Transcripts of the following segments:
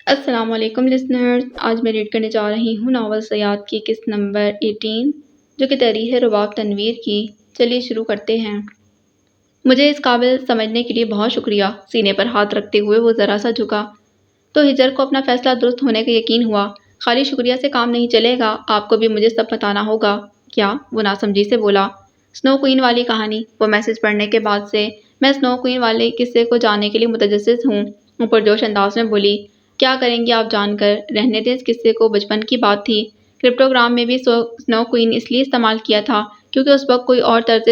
السلام علیکم لسنرز، آج میں ریڈ کرنے جا رہی ہوں ناول صیاد کی قسط نمبر 18 جو کہ تحریر ہے رباب تنویر کی۔ چلیے شروع کرتے ہیں۔ مجھے اس قابل سمجھنے کے لیے بہت شکریہ۔ سینے پر ہاتھ رکھتے ہوئے وہ ذرا سا جھکا تو ہجر کو اپنا فیصلہ درست ہونے کا یقین ہوا۔ خالی شکریہ سے کام نہیں چلے گا، آپ کو بھی مجھے سب بتانا ہوگا۔ کیا؟ وہ ناسمجھی سے بولا۔ سنو کوئین والی کہانی۔ وہ میسج پڑھنے کے بعد سے میں سنو کوئین والے قصے کو جاننے کے لیے متجسس ہوں، وہ پرجوش انداز میں بولی۔ کیا کریں گے آپ جان کر؟ رہنے دیں اس قصے کو، بچپن کی بات تھی۔ کرپٹوگرام میں بھی سنو کوئین اس لیے استعمال کیا تھا کیونکہ اس وقت کوئی اور طرز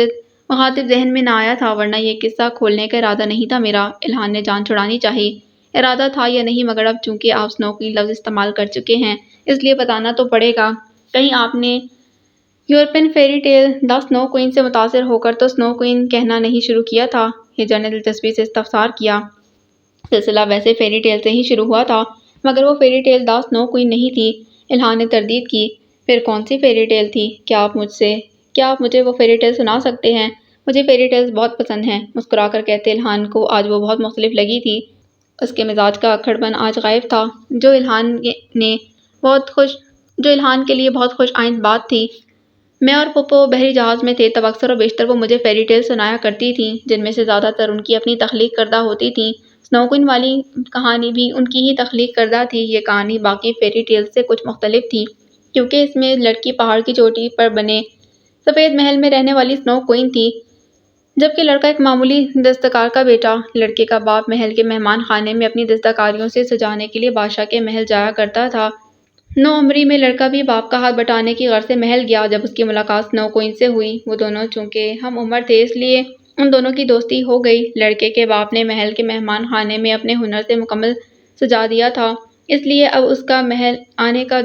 مخاطب ذہن میں نہ آیا تھا، ورنہ یہ قصہ کھولنے کا ارادہ نہیں تھا میرا۔ الہان نے جان چھڑانی چاہی۔ ارادہ تھا یا نہیں، مگر اب چونکہ آپ سنو کوئین لفظ استعمال کر چکے ہیں اس لیے بتانا تو پڑے گا۔ کہیں آپ نے یورپین فیری ٹیل دا سنو کوئین سے متاثر ہو کر تو سنو کوئین کہنا نہیں شروع کیا تھا؟ ہجر نے دلچسپی سے استفسار کیا۔ سلسلہ ویسے فیری ٹیل سے ہی شروع ہوا تھا، مگر وہ فیری ٹیل دا سنو کوئین نہیں تھی۔ الہان نے تردید کی۔ پھر کون سی فیری ٹیل تھی؟ کیا آپ مجھے وہ فیری ٹیل سنا سکتے ہیں؟ مجھے فیری ٹیلز بہت پسند ہیں، مسکرا کر کہتے الہان کو آج وہ بہت مختلف لگی تھی۔ اس کے مزاج کا اکھڑ پن آج غائب تھا، جو الہان کے لیے بہت خوش آئند بات تھی۔ میں اور پپو بحری جہاز میں تھے، تب اکثر و بیشتر وہ مجھے فیری ٹیل سنایا کرتی تھیں، جن میں سے زیادہ تر ان کی اپنی تخلیق کردہ ہوتی تھیں۔ سنو کوئین والی کہانی بھی ان کی ہی تخلیق کردہ تھی۔ یہ کہانی باقی فیری ٹیلز سے کچھ مختلف تھی کیونکہ اس میں لڑکی پہاڑ کی چوٹی پر بنے سفید محل میں رہنے والی سنو کوئین تھی، جبکہ لڑکا ایک معمولی دستکار کا بیٹا۔ لڑکے کا باپ محل کے مہمان خانے میں اپنی دستکاریوں سے سجانے کے لیے بادشاہ کے محل جایا کرتا تھا۔ 9 عمری میں لڑکا بھی باپ کا ہاتھ بٹانے کی غرض سے محل گیا۔ جب اس کی ملاقات سنو کوئین سے ہوئی، وہ دونوں چونکہ ہم عمر تھے اس لیے ان دونوں کی دوستی ہو گئی۔ لڑکے کے باپ نے محل کے مہمان خانے میں اپنے ہنر سے مکمل سجا دیا تھا، اس لیے اب اس کا محل آنے کا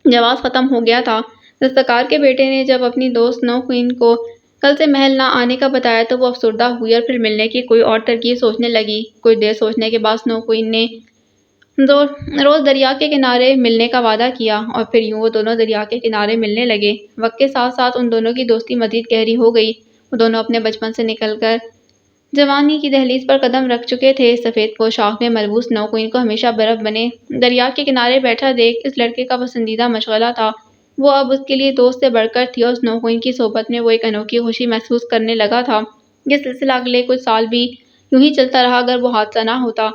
جواز ختم ہو گیا تھا۔ دستکار کے بیٹے نے جب اپنی دوست سنو کوئین کو کل سے محل نہ آنے کا بتایا تو وہ افسردہ ہوئی اور پھر ملنے کی کوئی اور ترکیب سوچنے لگی۔ کچھ دیر سوچنے کے بعد سنو کوئین نے روز دریا کے کنارے ملنے کا وعدہ کیا، اور پھر یوں وہ دونوں دریا کے کنارے ملنے لگے۔ وقت کے ساتھ ساتھ ان دونوں کی دوستی مزید گہری ہو گئی۔ وہ دونوں اپنے بچپن سے نکل کر جوانی کی دہلیز پر قدم رکھ چکے تھے۔ سفید پوشاک میں ملبوس سنو کوئین کو ہمیشہ برف بنے دریا کے کنارے بیٹھا دیکھ اس لڑکے کا پسندیدہ مشغلہ تھا۔ وہ اب اس کے لیے دوست سے بڑھ کر تھی اور سنو کوئین کی صحبت میں وہ ایک انوکھی خوشی محسوس کرنے لگا تھا۔ یہ سلسلہ اگلے کچھ سال بھی یوں ہی چلتا رہا اگر وہ حادثہ نہ ہوتا۔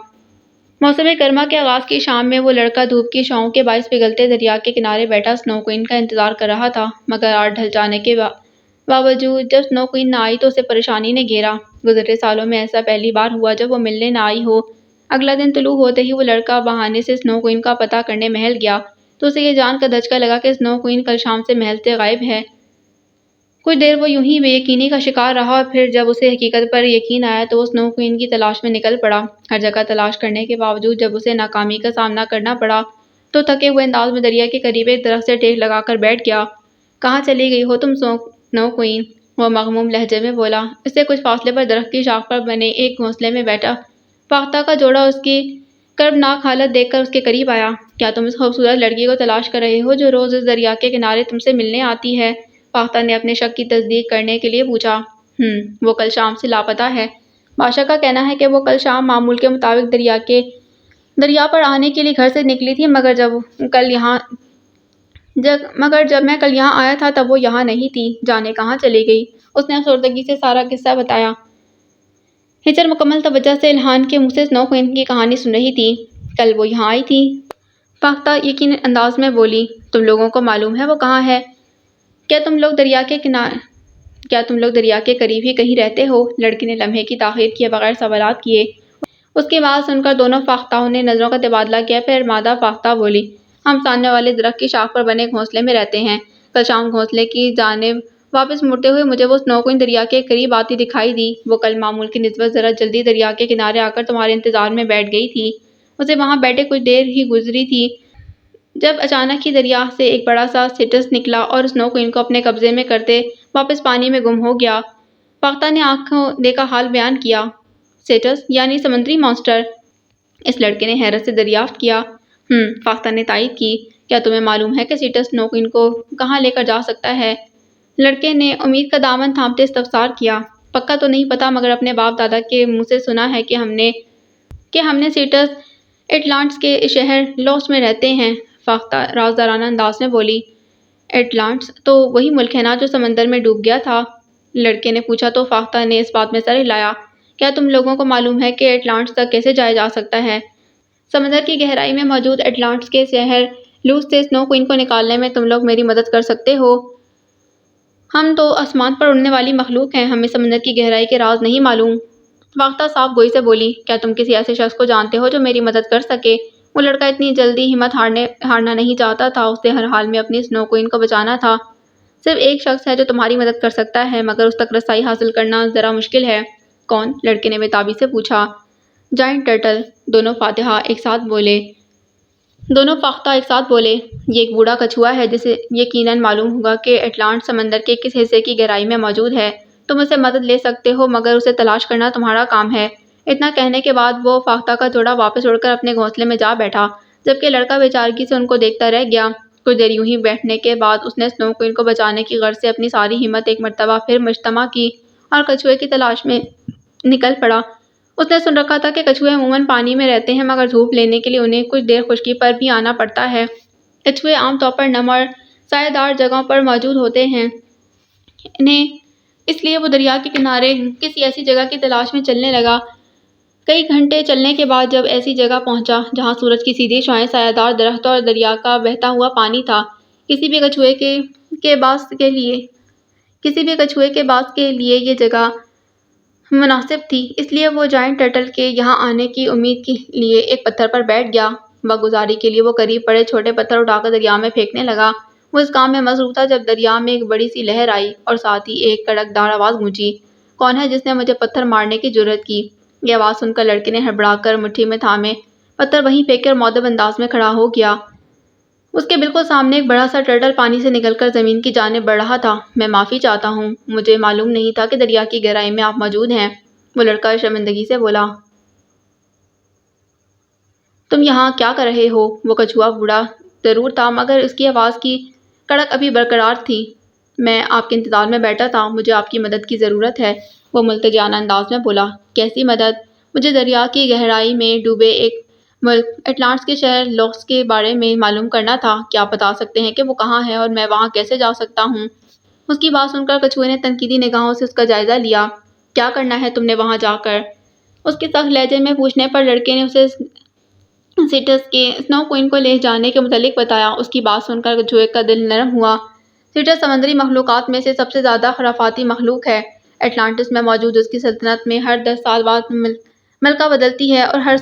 موسم گرما کے آغاز کی شام میں وہ لڑکا دھوپ کی شعاعوں کے باعث پگھلتے دریا کے کنارے بیٹھا سنو کوئین کا انتظار کر رہا تھا، مگر رات ڈھل جانے کے باوجود جب سنو کوئین نہ آئی تو اسے پریشانی نے گھیرا۔ گزرے سالوں میں ایسا پہلی بار ہوا جب وہ ملنے نہ آئی ہو۔ اگلا دن طلوع ہوتے ہی وہ لڑکا بہانے سے سنو کوئین کا پتہ کرنے محل گیا تو اسے یہ جان کر دھچکا لگا کہ سنو کوئین کل شام سے محل سے غائب ہے۔ کچھ دیر وہ یوں ہی بے یقینی کا شکار رہا، اور پھر جب اسے حقیقت پر یقین آیا تو وہ سنو کوئین کی تلاش میں نکل پڑا۔ ہر جگہ تلاش کرنے کے باوجود جب اسے ناکامی کا سامنا کرنا پڑا تو تھکے ہوئے انداز میں دریا کے قریب ایک درخت سے ٹیک لگا کر بیٹھ گیا۔ کہاں چلی گئی ہو تم سنو کوئین؟ وہ مغموم لہجے میں بولا۔ اس سے کچھ فاصلے پر درخت کی شاخ پر بنے ایک گھونسلے میں بیٹھا فاختہ کا جوڑا اس کی کربناک حالت دیکھ کر اس کے قریب آیا۔ کیا تم اس خوبصورت لڑکی کو تلاش کر رہے ہو جو روز اس دریا کے کنارے تم سے ملنے آتی ہے؟ فاختہ نے اپنے شک کی تصدیق کرنے کے لیے پوچھا۔ وہ کل شام سے لاپتہ ہے۔ بادشاہ کا کہنا ہے کہ وہ کل شام معمول کے مطابق دریا پر آنے کے لیے گھر سے نکلی تھی، مگر جب میں کل یہاں آیا تھا تب وہ یہاں نہیں تھی۔ جانے کہاں چلی گئی؟ اس نے افسردگی سے سارا قصہ بتایا۔ ہجر مکمل توجہ سے الہان کے منہ سے سنو کوئین کی کہانی سن رہی تھی۔ کل وہ یہاں آئی تھی؟ فاختہ یقینی انداز میں بولی۔ تم لوگوں کو معلوم ہے وہ کہاں ہے؟ کیا تم لوگ دریا کے قریب ہی کہیں رہتے ہو؟ لڑکی نے لمحے کی تاخیر کیے بغیر سوالات کیے۔ اس کی بات سن کر دونوں فاختاؤں نے نظروں کا تبادلہ کیا۔ پھر مادہ فاختہ بولی، ہم سامنے والے درخت کی شاخ پر بنے گھونسلے میں رہتے ہیں۔ کل شام گھونسلے کی جانب واپس مڑتے ہوئے مجھے وہ سنو کوئین دریا کے قریب آتی دکھائی دی۔ وہ کل معمول کی نسبت ذرا جلدی دریا کے کنارے آ کر تمہارے انتظار میں بیٹھ گئی تھی۔ اسے وہاں بیٹھے کچھ دیر ہی گزری تھی جب اچانک ہی دریا سے ایک بڑا سا سیٹس نکلا اور سنو کوئین کو اپنے قبضے میں کرتے واپس پانی میں گم ہو گیا۔ فاختہ نے آنکھوں دیکھا حال بیان کیا۔ سیٹس یعنی سمندری مانسٹر؟ اس لڑکے نے حیرت سے دریافت کیا۔ فاختہ نے تائید کی۔ کیا تمہیں معلوم ہے کہ سیٹس سنو کوئین کو کہاں لے کر جا سکتا ہے؟ لڑکے نے امید کا دامن تھامتے استفسار کیا۔ پکا تو نہیں پتا، مگر اپنے باپ دادا کے منہ سے سنا ہے کہ ہم نے سیٹس ایٹلانٹس کے شہر لوس میں رہتے ہیں، فاختہ رازدارانہ انداز میں بولی۔ ایٹلانٹس تو وہی ملک ہے نا جو سمندر میں ڈوب گیا تھا؟ لڑکے نے پوچھا تو فاختہ نے اس بات میں سر ہلایا۔ کیا تم لوگوں کو معلوم ہے کہ ایٹلانٹس تک کیسے جایا جا سکتا ہے؟ سمندر کی گہرائی میں موجود ایٹلانٹس کے شہر لوس سے سنو کوئین کو نکالنے میں تم لوگ میری مدد کر سکتے ہو؟ ہم تو آسمان پر اڑنے والی مخلوق ہیں، ہمیں سمندر کی گہرائی کے راز نہیں معلوم۔ فاختہ صاف گوئی سے بولی۔ کیا تم کسی ایسے شخص کو جانتے ہو جو میری مدد کر سکے؟ وہ لڑکا اتنی جلدی ہمت ہارنا نہیں چاہتا تھا، اسے ہر حال میں اپنی سنو کوئین کو بچانا تھا۔ صرف ایک شخص ہے جو تمہاری مدد کر سکتا ہے، مگر اس تک رسائی حاصل کرنا ذرا مشکل ہے۔ کون؟ لڑکے نے بے تابی سے پوچھا۔ جائنٹ ٹرٹل، دونوں فاختہ ایک ساتھ بولے۔ یہ ایک بوڑھا کچھوا ہے جسے یقیناً معلوم ہوگا کہ ایٹلانٹ سمندر کے کس حصے کی گہرائی میں موجود ہے۔ تم اسے مدد لے سکتے ہو، مگر اسے تلاش کرنا تمہارا کام ہے۔ اتنا کہنے کے بعد وہ فاختہ کا جوڑا واپس اڑ کر اپنے گھونسلے میں جا بیٹھا، جبکہ لڑکا بے چارگی سے ان کو دیکھتا رہ گیا۔ کچھ دیر یوں ہی بیٹھنے کے بعد اس نے سنو کوئین کو بچانے کی غرض سے اپنی ساری ہمت ایک مرتبہ پھر مجتمع کی اور کچھوے کی تلاش میں نکل پڑا۔ اس نے سن رکھا تھا کہ کچھوے عموماً پانی میں رہتے ہیں، مگر دھوپ لینے کے لیے انہیں کچھ دیر خشکی پر بھی آنا پڑتا ہے۔ کچھوے عام طور پر نم اور سایہ دار جگہوں پر موجود ہوتے ہیں، اس لیے وہ دریا کے کنارے کسی ایسی جگہ کی تلاش میں چلنے لگا۔ کئی گھنٹے چلنے کے بعد جب ایسی جگہ پہنچا جہاں سورج کی سیدھی شعاعیں، سایہ دار درختوں اور دریا کا بہتا ہوا پانی تھا، کسی بھی کچھوے کے باس کے لیے یہ جگہ مناسب تھی، اس لیے وہ جائنٹ ٹرٹل کے یہاں آنے کی امید کے لیے ایک پتھر پر بیٹھ گیا۔ وقت گزاری کے لیے وہ قریب پڑے چھوٹے پتھر اٹھا کر دریا میں پھینکنے لگا۔ وہ اس کام میں مصروف تھا جب دریا میں ایک بڑی سی لہر آئی اور ساتھ ہی ایک کڑکدار آواز گونجی۔ کون ہے جس نے مجھے پتھر مارنے کی جرأت کی؟ یہ آواز سن کر لڑکے نے ہڑبڑا کر مٹھی میں تھامے پتھر وہیں پھینک کر مؤدب انداز میں کھڑا ہو گیا۔ اس کے بالکل سامنے ایک بڑا سا ٹرٹل پانی سے نکل کر زمین کی جانب بڑھ رہا تھا۔ میں معافی چاہتا ہوں، مجھے معلوم نہیں تھا کہ دریا کی گہرائی میں آپ موجود ہیں، وہ لڑکا شرمندگی سے بولا۔ تم یہاں کیا کر رہے ہو؟ وہ کچھوا بوڑھا ضرور تھا، مگر اس کی آواز کی کڑک ابھی برقرار تھی۔ میں آپ کے انتظار میں بیٹھا تھا، مجھے آپ کی مدد کی ضرورت ہے، وہ ملتجیانہ انداز میں بولا۔ کیسی مدد؟ مجھے دریا کی گہرائی میں ڈوبے ایک ملک ایٹلانٹس کے شہر لوس کے بارے میں معلوم کرنا تھا۔ کیا آپ بتا سکتے ہیں کہ وہ کہاں ہے اور میں وہاں کیسے جا سکتا ہوں؟ اس کی بات سن کر کچھوے نے تنقیدی نگاہوں سے اس کا جائزہ لیا۔ کیا کرنا ہے تم نے وہاں جا کر؟ اس کے سخت لہجے میں پوچھنے پر لڑکے نے اسے سیٹس کے سنو کوئین کو لے جانے کے متعلق بتایا۔ اس کی بات سن کر کچھوے کا دل نرم ہوا۔ سیٹس سمندری مخلوقات میں سے سب سے زیادہ خرافاتی مخلوق ہے۔ ایٹلانٹس میں موجود اس کی سلطنت میں ہر 10 سال بعد ملکہ بدلتی ہے اور ہر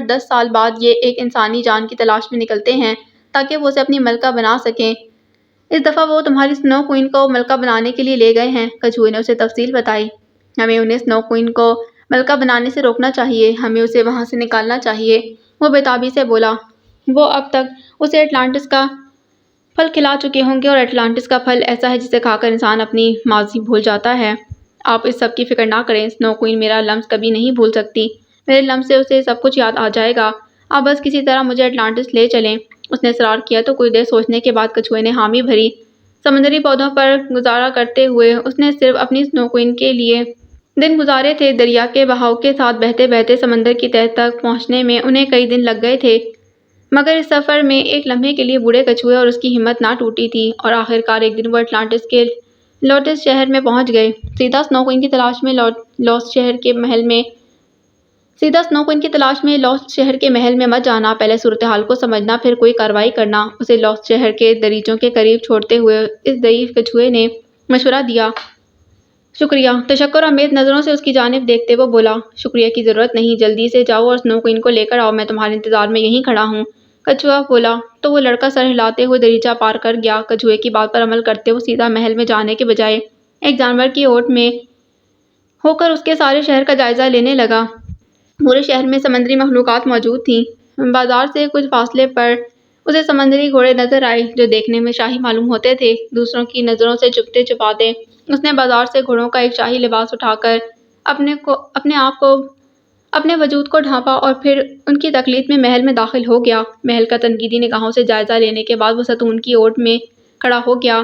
10 سال بعد یہ ایک انسانی جان کی تلاش میں نکلتے ہیں تاکہ وہ اسے اپنی ملکہ بنا سکیں۔ اس دفعہ وہ تمہاری سنو کوئین کو ملکہ بنانے کے لیے لے گئے ہیں، کچھوے نے اسے تفصیل بتائی۔ ہمیں انہیں سنو کوئین کو ملکہ بنانے سے روکنا چاہیے، ہمیں اسے وہاں سے نکالنا چاہیے، وہ بے تابی سے بولا۔ وہ اب تک اسے ایٹلانٹس کا پھل کھلا چکے ہوں گے، اور ایٹلانٹس کا پھل ایسا ہے جسے کھا کر انسان اپنی ماضی بھول جاتا ہے۔ آپ اس سب کی فکر نہ کریں، سنو کوئین میرا لمس کبھی نہیں بھول سکتی، میرے لمس سے اسے سب کچھ یاد آ جائے گا۔ آپ بس کسی طرح مجھے ایٹلانٹس لے چلیں، اس نے اصرار کیا تو کچھ دیر سوچنے کے بعد کچھوے نے حامی بھری۔ سمندری پودوں پر گزارا کرتے ہوئے اس نے صرف اپنی سنو کوئین کے لیے دن گزارے تھے، دریا کے بہاؤ کے ساتھ بہتے بہتے سمندر کی تہہ تک پہنچنے میں انہیں کئی دن لگ گئے تھے، مگر اس سفر میں ایک لمحے کے لیے بوڑھے کچھوے اور اس کی ہمت نہ ٹوٹی تھی، اور آخرکار ایک دن وہ ایٹلانٹس کے لوٹس شہر میں پہنچ گئے۔ سیدھا سنو کوئین کی تلاش میں لوس شہر کے محل میں مت جانا، پہلے صورتحال کو سمجھنا پھر کوئی کارروائی کرنا، اسے لوس شہر کے دریچوں کے قریب چھوڑتے ہوئے اس ضعیف کچھوے نے مشورہ دیا۔ شکریہ، تشکر آمیز نظروں سے اس کی جانب دیکھتے وہ بولا۔ شکریہ کی ضرورت نہیں، جلدی سے جاؤ اور سنو کوئین کو لے کر آؤ، میں تمہارے انتظار میں یہیں کھڑا ہوں، کچھوا بولا۔ تو وہ لڑکا سر ہلاتے ہوئے دریچہ پار کر گیا۔ کچھوے کی بات پر عمل کرتے وہ سیدھا محل میں جانے کے بجائے ایک جانور کی اوٹ میں ہو کر اس کے سارے شہر کا جائزہ لینے لگا۔ پورے شہر میں سمندری مخلوقات موجود تھیں۔ بازار سے کچھ فاصلے پر اسے سمندری گھوڑے نظر آئے جو دیکھنے میں شاہی معلوم ہوتے تھے۔ دوسروں کی نظروں سے چھپتے چھپاتے اس نے بازار سے گھوڑوں کا ایک شاہی لباس اٹھا کر اپنے آپ کو اپنے وجود کو ڈھانپا اور پھر ان کی تقلید میں محل میں داخل ہو گیا۔ محل کا تنقیدی نگاہوں سے جائزہ لینے کے بعد وہ ستون کی اوٹ میں کھڑا ہو گیا۔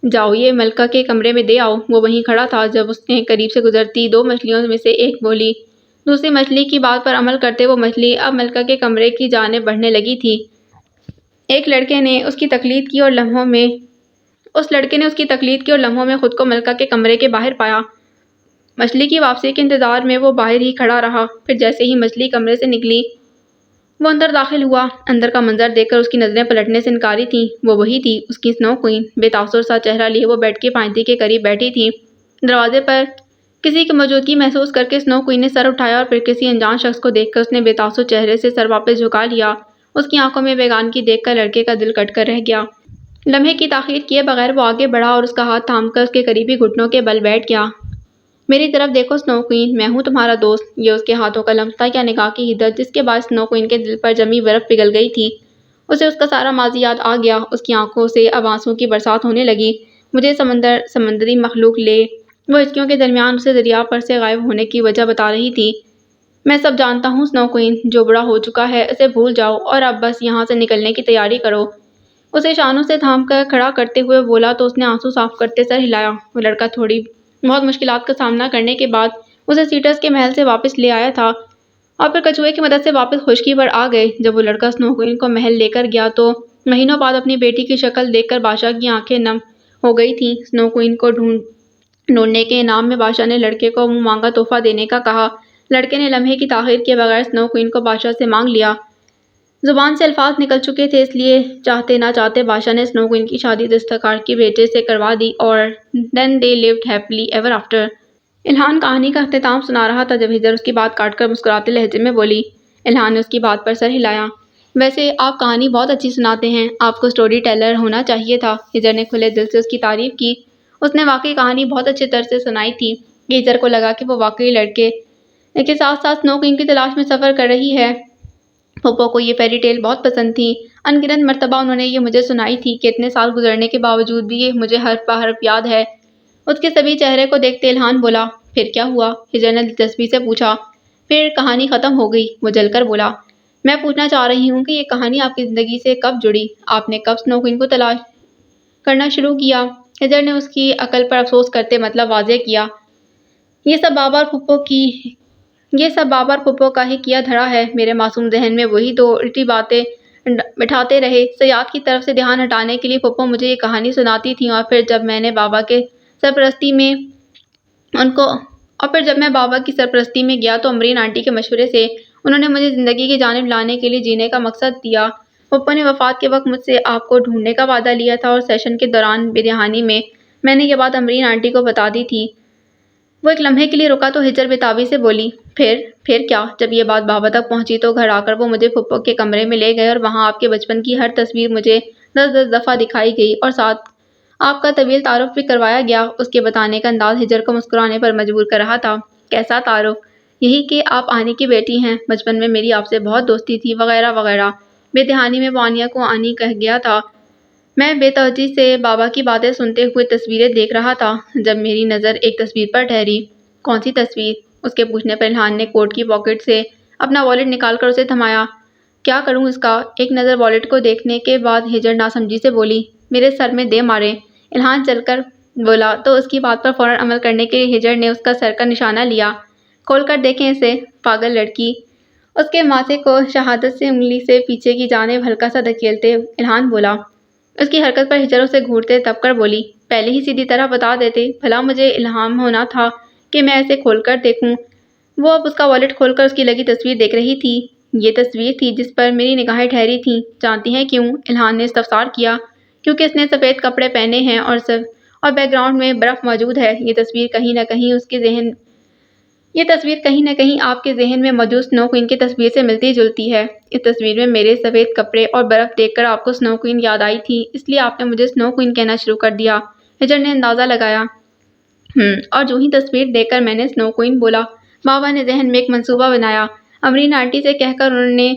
جاؤ یہ ملکہ کے کمرے میں دے آؤ، وہ وہیں کھڑا تھا جب اس نے قریب سے گزرتی 2 مچھلیوں میں سے ایک بولی۔ دوسری مچھلی کی بات پر عمل کرتے وہ مچھلی اب ملکہ کے کمرے کی جانب بڑھنے لگی تھی۔ ایک لڑکے نے اس کی تقلید کی اور لمحوں میں خود کو ملکہ کے کمرے کے باہر پایا۔ مچھلی کی واپسی کے انتظار میں وہ باہر ہی کھڑا رہا۔ پھر جیسے ہی مچھلی کمرے سے نکلی وہ اندر داخل ہوا۔ اندر کا منظر دیکھ کر اس کی نظریں پلٹنے سے انکاری تھیں۔ وہ وہی تھی، اس کی سنو کوئین۔ بے تاثر سا چہرہ لیے وہ بیڈ کی پائیدی کے قریب بیٹھی تھی۔ دروازے پر کسی کی موجودگی محسوس کر کے سنو کوئین نے سر اٹھایا اور پھر کسی انجان شخص کو دیکھ کر اس نے بے تاثر چہرے سے سر واپس جھکا لیا۔ اس کی آنکھوں میں بیگانگی دیکھ کر لڑکے کا دل کٹ کر رہ گیا۔ لمحے کی تاخیر کیے بغیر وہ آگے بڑھا اور اس کا ہاتھ تھام کر اس کے قریبی گھٹنوں کے بل بیٹھ گیا۔ میری طرف دیکھو سنو کوئین، میں ہوں تمہارا دوست۔ یہ اس کے ہاتھوں کا لمس تھا یا نگاہ کی حدت جس کے باعث سنو کوئین کے دل پر جمی برف پگھل گئی تھی۔ اسے اس کا سارا ماضی یاد آ گیا۔ اس کی آنکھوں سے اب آنسوؤں کی برسات ہونے لگی۔ مجھے سمندری مخلوق لے، وہ ہچکیوں کے درمیان اسے دریا پر سے غائب ہونے کی وجہ بتا رہی تھی۔ میں سب جانتا ہوں سنو کوئین، جو بڑا ہو چکا ہے اسے بھول جاؤ اور اب بس یہاں سے نکلنے کی تیاری کرو۔ اسے شانوں سے تھام کر کھڑا کرتے ہوئے بولا تو اس نے آنسو صاف کرتے سر ہلایا۔ وہ لڑکا تھوڑی بہت مشکلات کا سامنا کرنے کے بعد اسے سیٹرس کے محل سے واپس لے آیا تھا اور پھر کچھوے کی مدد سے واپس خشکی پر آ گئے۔ جب وہ لڑکا سنو کوئین کو محل لے کر گیا تو مہینوں بعد اپنی بیٹی کی شکل دیکھ کر بادشاہ کی آنکھیں نم ہو گئی تھیں۔ سنو کوئین کو ڈھونڈنے کے انعام میں بادشاہ نے لڑکے کو منہ مانگا تحفہ دینے کا کہا۔ لڑکے نے لمحے کی تاخیر کیے بغیر سنو کوئین کو بادشاہ سے مانگ لیا۔ زبان سے الفاظ نکل چکے تھے، اس لیے چاہتے نہ چاہتے بادشاہ نے سنو کوئین کی شادی دستکار کے بیٹے سے کروا دی اور then they lived happily ever after۔ الہان کہانی کا اختتام سنا رہا تھا جب ہجر اس کی بات کاٹ کر مسکراتے لہجے میں بولی۔ الہان نے اس کی بات پر سر ہلایا۔ ویسے آپ کہانی بہت اچھی سناتے ہیں، آپ کو سٹوری ٹیلر ہونا چاہیے تھا۔ ہجر نے کھلے دل سے اس کی تعریف کی۔ اس نے واقعی کہانی بہت اچھے طرز سے سنائی تھی۔ ہجر کو لگا کہ وہ واقعی لڑکے کے ساتھ ساتھ سنو کوئین کی تلاش میں سفر کر رہی ہے۔ پھپھو کو یہ فیری ٹیل بہت پسند تھی۔ ان گنت مرتبہ انہوں نے یہ مجھے سنائی تھی کہ اتنے سال گزرنے کے باوجود بھی یہ مجھے حرف بہ حرف یاد ہے۔ اس کے سبھی چہرے کو دیکھتے الہان بولا، پھر کیا ہوا؟ ہجر نے دلچسپی سے پوچھا۔ پھر کہانی ختم ہو گئی، وہ جل کر بولا۔ میں پوچھنا چاہ رہی ہوں کہ یہ کہانی آپ کی زندگی سے کب جڑی؟ آپ نے کب سنو کوئین کو تلاش کرنا شروع کیا؟ ہجر نے اس کی عقل پر افسوس کرتے مطلب واضح کیا۔ یہ سب بابا اور پھپھو کا ہی کیا دھرا ہے۔ میرے معصوم ذہن میں وہی دو الٹی باتیں بٹھاتے رہے۔ سیاد کی طرف سے دھیان ہٹانے کے لیے پھپھو مجھے یہ کہانی سناتی تھیں اور پھر جب میں بابا کی سرپرستی میں گیا تو امرین آنٹی کے مشورے سے انہوں نے مجھے زندگی کی جانب لانے کے لیے جینے کا مقصد دیا۔ پھپھو نے وفات کے وقت مجھ سے آپ کو ڈھونڈنے کا وعدہ لیا تھا اور سیشن کے دوران بے دہانی میں نے یہ بات امرین آنٹی کو بتا دی تھی۔ وہ ایک لمحے کے لیے رکا تو ہجر بےتابی سے بولی، پھر کیا؟ جب یہ بات بابا تک پہنچی تو گھر آ کر وہ مجھے پھپھو کے کمرے میں لے گئے اور وہاں آپ کے بچپن کی ہر تصویر مجھے 10 دفعہ دکھائی گئی اور ساتھ آپ کا طویل تعارف بھی کروایا گیا۔ اس کے بتانے کا انداز ہجر کو مسکرانے پر مجبور کر رہا تھا۔ کیسا تعارف؟ یہی کہ آپ آنی کی بیٹی ہیں، بچپن میں میری آپ سے بہت دوستی تھی، وغیرہ وغیرہ۔ بے دہانی میں وہ آنیہ کو آنی کہہ گیا تھا۔ میں بے توجہی سے بابا کی باتیں سنتے ہوئے تصویریں دیکھ رہا تھا جب میری نظر ایک تصویر پر ٹھہری۔ کون سی تصویر؟ اس کے پوچھنے پر الہان نے کوٹ کی پاکٹ سے اپنا والیٹ نکال کر اسے تھمایا۔ کیا کروں اس کا؟ ایک نظر والیٹ کو دیکھنے کے بعد ہجر ناسمجھی سے بولی، میرے سر میں دے مارے۔ الہان چل کر بولا تو اس کی بات پر فوراً عمل کرنے کے لیے ہجر نے اس کا سر کا نشانہ لیا۔ کھول کر دیکھیں اسے، پاگل لڑکی۔ اس کے ماتھے کو شہادت سے انگلی سے پیچھے کی جانب ہلکا سا دھکیلتے الہان بولا۔ اس کی حرکت پر ہجر اسے گھورتے تب کر بولی، پہلے ہی سیدھی طرح بتا دیتے، بھلا مجھے الہام ہونا تھا کہ میں اسے کھول کر دیکھوں۔ وہ اب اس کا والیٹ کھول کر اس کی لگی تصویر دیکھ رہی تھی۔ یہ تصویر تھی جس پر میری نگاہیں ٹھہری تھیں۔ جانتی ہیں کیوں؟ الہان نے استفسار کیا۔ کیونکہ اس نے سفید کپڑے پہنے ہیں اور بیک گراؤنڈ میں برف موجود ہے۔ یہ تصویر کہیں نہ کہیں آپ کے ذہن میں موجود سنو کوئین کی تصویر سے ملتی جلتی ہے۔ اس تصویر میں میرے سفید کپڑے اور برف دیکھ کر آپ کو سنو کوئین یاد آئی تھی، اس لیے آپ نے مجھے سنو کوئین کہنا شروع کر دیا۔ ہجر نے اندازہ لگایا۔ اور جو ہی تصویر دیکھ کر میں نے سنو کوئین بولا، بابا نے ذہن میں ایک منصوبہ بنایا۔ امرین آنٹی سے کہہ کر انہوں نے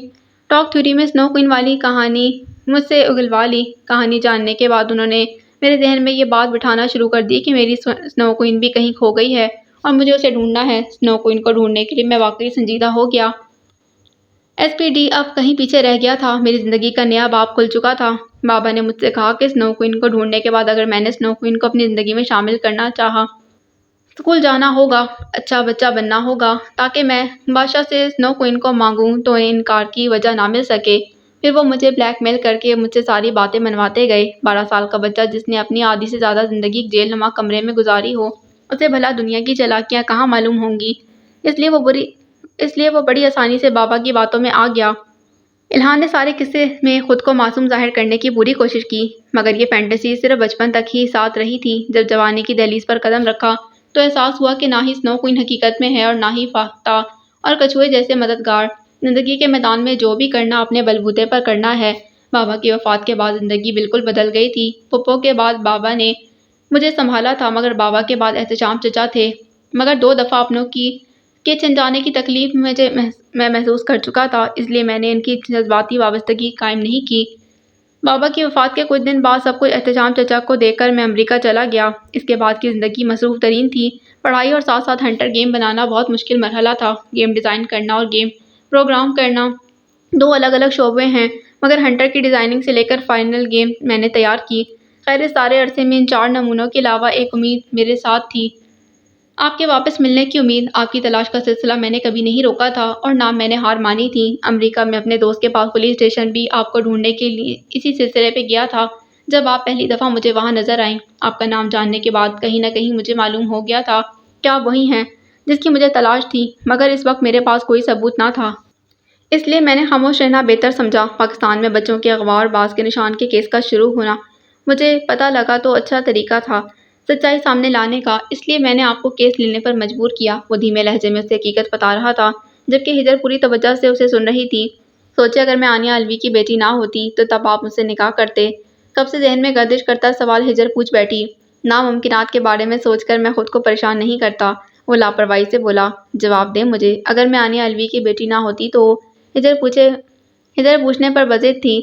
ٹاک تھیوری میں سنو کوئین والی کہانی مجھ سے اگلوا لی۔ کہانی جاننے کے بعد انہوں نے میرے ذہن میں یہ بات بٹھانا شروع کر دی کہ میری سنو کوئین بھی کہیں کھو گئی ہے اور مجھے اسے ڈھونڈنا ہے۔ سنو کوئین کو ڈھونڈنے کے لیے میں واقعی سنجیدہ ہو گیا۔ SPD اب کہیں پیچھے رہ گیا تھا، میری زندگی کا نیا باب کھل چکا تھا۔ بابا نے مجھ سے کہا کہ سنو کوئین کو ڈھونڈنے کے بعد اگر میں نے سنو کوئین کو اپنی زندگی میں شامل کرنا چاہا اسکول جانا ہوگا، اچھا بچہ بننا ہوگا تاکہ میں بادشاہ سے سنو کوئن کو مانگوں تو انہیں انکار کی وجہ نہ مل سکے۔ پھر وہ مجھے بلیک میل کر کے مجھ سے ساری باتیں منواتے گئے۔ 12 سال کا بچہ جس نے اپنی آدھی سے زیادہ زندگی ایک جیل نما کمرے میں گزاری ہو، اسے بھلا دنیا کی چالاکیاں کہاں معلوم ہوں گی؟ اس لیے وہ بڑی آسانی سے بابا کی باتوں میں آ گیا۔ الہان نے سارے قصے میں خود کو معصوم ظاہر کرنے کی پوری کوشش کی، مگر یہ فینٹیسی صرف بچپن تک ہی ساتھ رہی تھی۔ جب جوانی کی دہلیز پر قدم رکھا تو احساس ہوا کہ نہ ہی سنو کوئن حقیقت میں ہے اور نہ ہی فاختہ اور کچھوے جیسے مددگار۔ زندگی کے میدان میں جو بھی کرنا اپنے بلبوتے پر کرنا ہے۔ بابا کی وفات کے بعد زندگی بالکل بدل گئی تھی۔ پھپھو کے بعد بابا نے مجھے سنبھالا تھا، مگر بابا کے بعد احتشام چچا تھے۔ مگر 2 دفعہ اپنوں کے چھن جانے کی تکلیف میں محسوس کر چکا تھا، اس لیے میں نے ان کی جذباتی وابستگی قائم نہیں کی۔ بابا کی وفات کے کچھ دن بعد سب کچھ احتشام چچا کو دیکھ کر میں امریکہ چلا گیا۔ اس کے بعد کی زندگی مصروف ترین تھی۔ پڑھائی اور ساتھ ساتھ ہنٹر گیم بنانا بہت مشکل مرحلہ تھا۔ گیم ڈیزائن کرنا اور گیم پروگرام کرنا 2 الگ الگ شعبے ہیں، مگر ہنٹر کی ڈیزائننگ سے لے کر فائنل گیم میں نے تیار کی۔ خیر اس سارے عرصے میں ان 4 نمونوں کے علاوہ ایک امید میرے ساتھ تھی، آپ کے واپس ملنے کی امید۔ آپ کی تلاش کا سلسلہ میں نے کبھی نہیں روکا تھا اور نہ میں نے ہار مانی تھی۔ امریکہ میں اپنے دوست کے پاس پولیس اسٹیشن بھی آپ کو ڈھونڈنے کے لیے اسی سلسلے پہ گیا تھا۔ جب آپ پہلی دفعہ مجھے وہاں نظر آئیں، آپ کا نام جاننے کے بعد کہیں نہ کہیں مجھے معلوم ہو گیا تھا کہ آپ وہی ہیں جس کی مجھے تلاش تھی، مگر اس وقت میرے پاس کوئی ثبوت نہ تھا۔ اس لیے میں نے خاموش رہنا بہتر سمجھا۔ پاکستان میں بچوں کے اغوا اور باز کے نشان کے کیس کا شروع ہونا مجھے پتہ لگا تو اچھا طریقہ تھا سچائی سامنے لانے کا، اس لیے میں نے آپ کو کیس لینے پر مجبور کیا۔ وہ دھیمے لہجے میں اسے حقیقت بتا رہا تھا، جبکہ ہجر پوری توجہ سے اسے سن رہی تھی۔ سوچے اگر میں عانیہ علوی کی بیٹی نہ ہوتی تو تب آپ مجھ سے نکاح کرتے؟ کب سے ذہن میں گردش کرتا سوال ہجر پوچھ بیٹھی۔ ناممکنات کے بارے میں سوچ کر میں خود کو پریشان نہیں کرتا، وہ لاپرواہی سے بولا۔ جواب دیں مجھے، اگر میں عانیہ علوی کی بیٹی نہ ہوتی تو ہجر پوچھنے پر بضد تھی،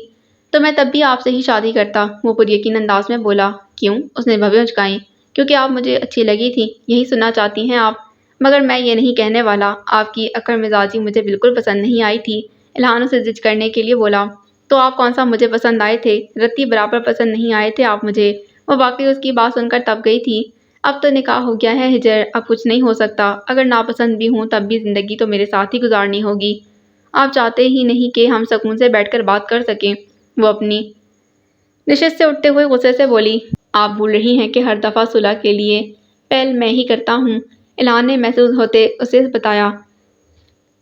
تو میں تب بھی آپ سے ہی شادی کرتا، وہ پر یقین انداز میں بولا۔ کیوں؟ اس نے بھویں اچکائیں۔ کیونکہ آپ مجھے اچھی لگی تھی، یہی سننا چاہتی ہیں آپ؟ مگر میں یہ نہیں کہنے والا، آپ کی اکڑ مزاجی مجھے بالکل پسند نہیں آئی تھی۔ الہان اسے زج کرنے کے لیے بولا۔ تو آپ کون سا مجھے پسند آئے تھے؟ رتی برابر پسند نہیں آئے تھے آپ مجھے۔ وہ واقعی اس کی بات سن کر تب گئی تھی۔ اب تو نکاح ہو گیا ہے ہجر، اب کچھ نہیں ہو سکتا۔ اگر ناپسند بھی ہوں تب بھی زندگی تو میرے ساتھ ہی گزارنی ہوگی۔ آپ چاہتے ہی نہیں کہ ہم سکون سے بیٹھ کر بات کر سکیں؟ وہ اپنی نشست سے اٹھتے ہوئے غصے سے بولی۔ آپ بھول رہی ہیں کہ ہر دفعہ صلح کے لیے پہل میں ہی کرتا ہوں، الہان نے محسوس ہوتے اسے بتایا۔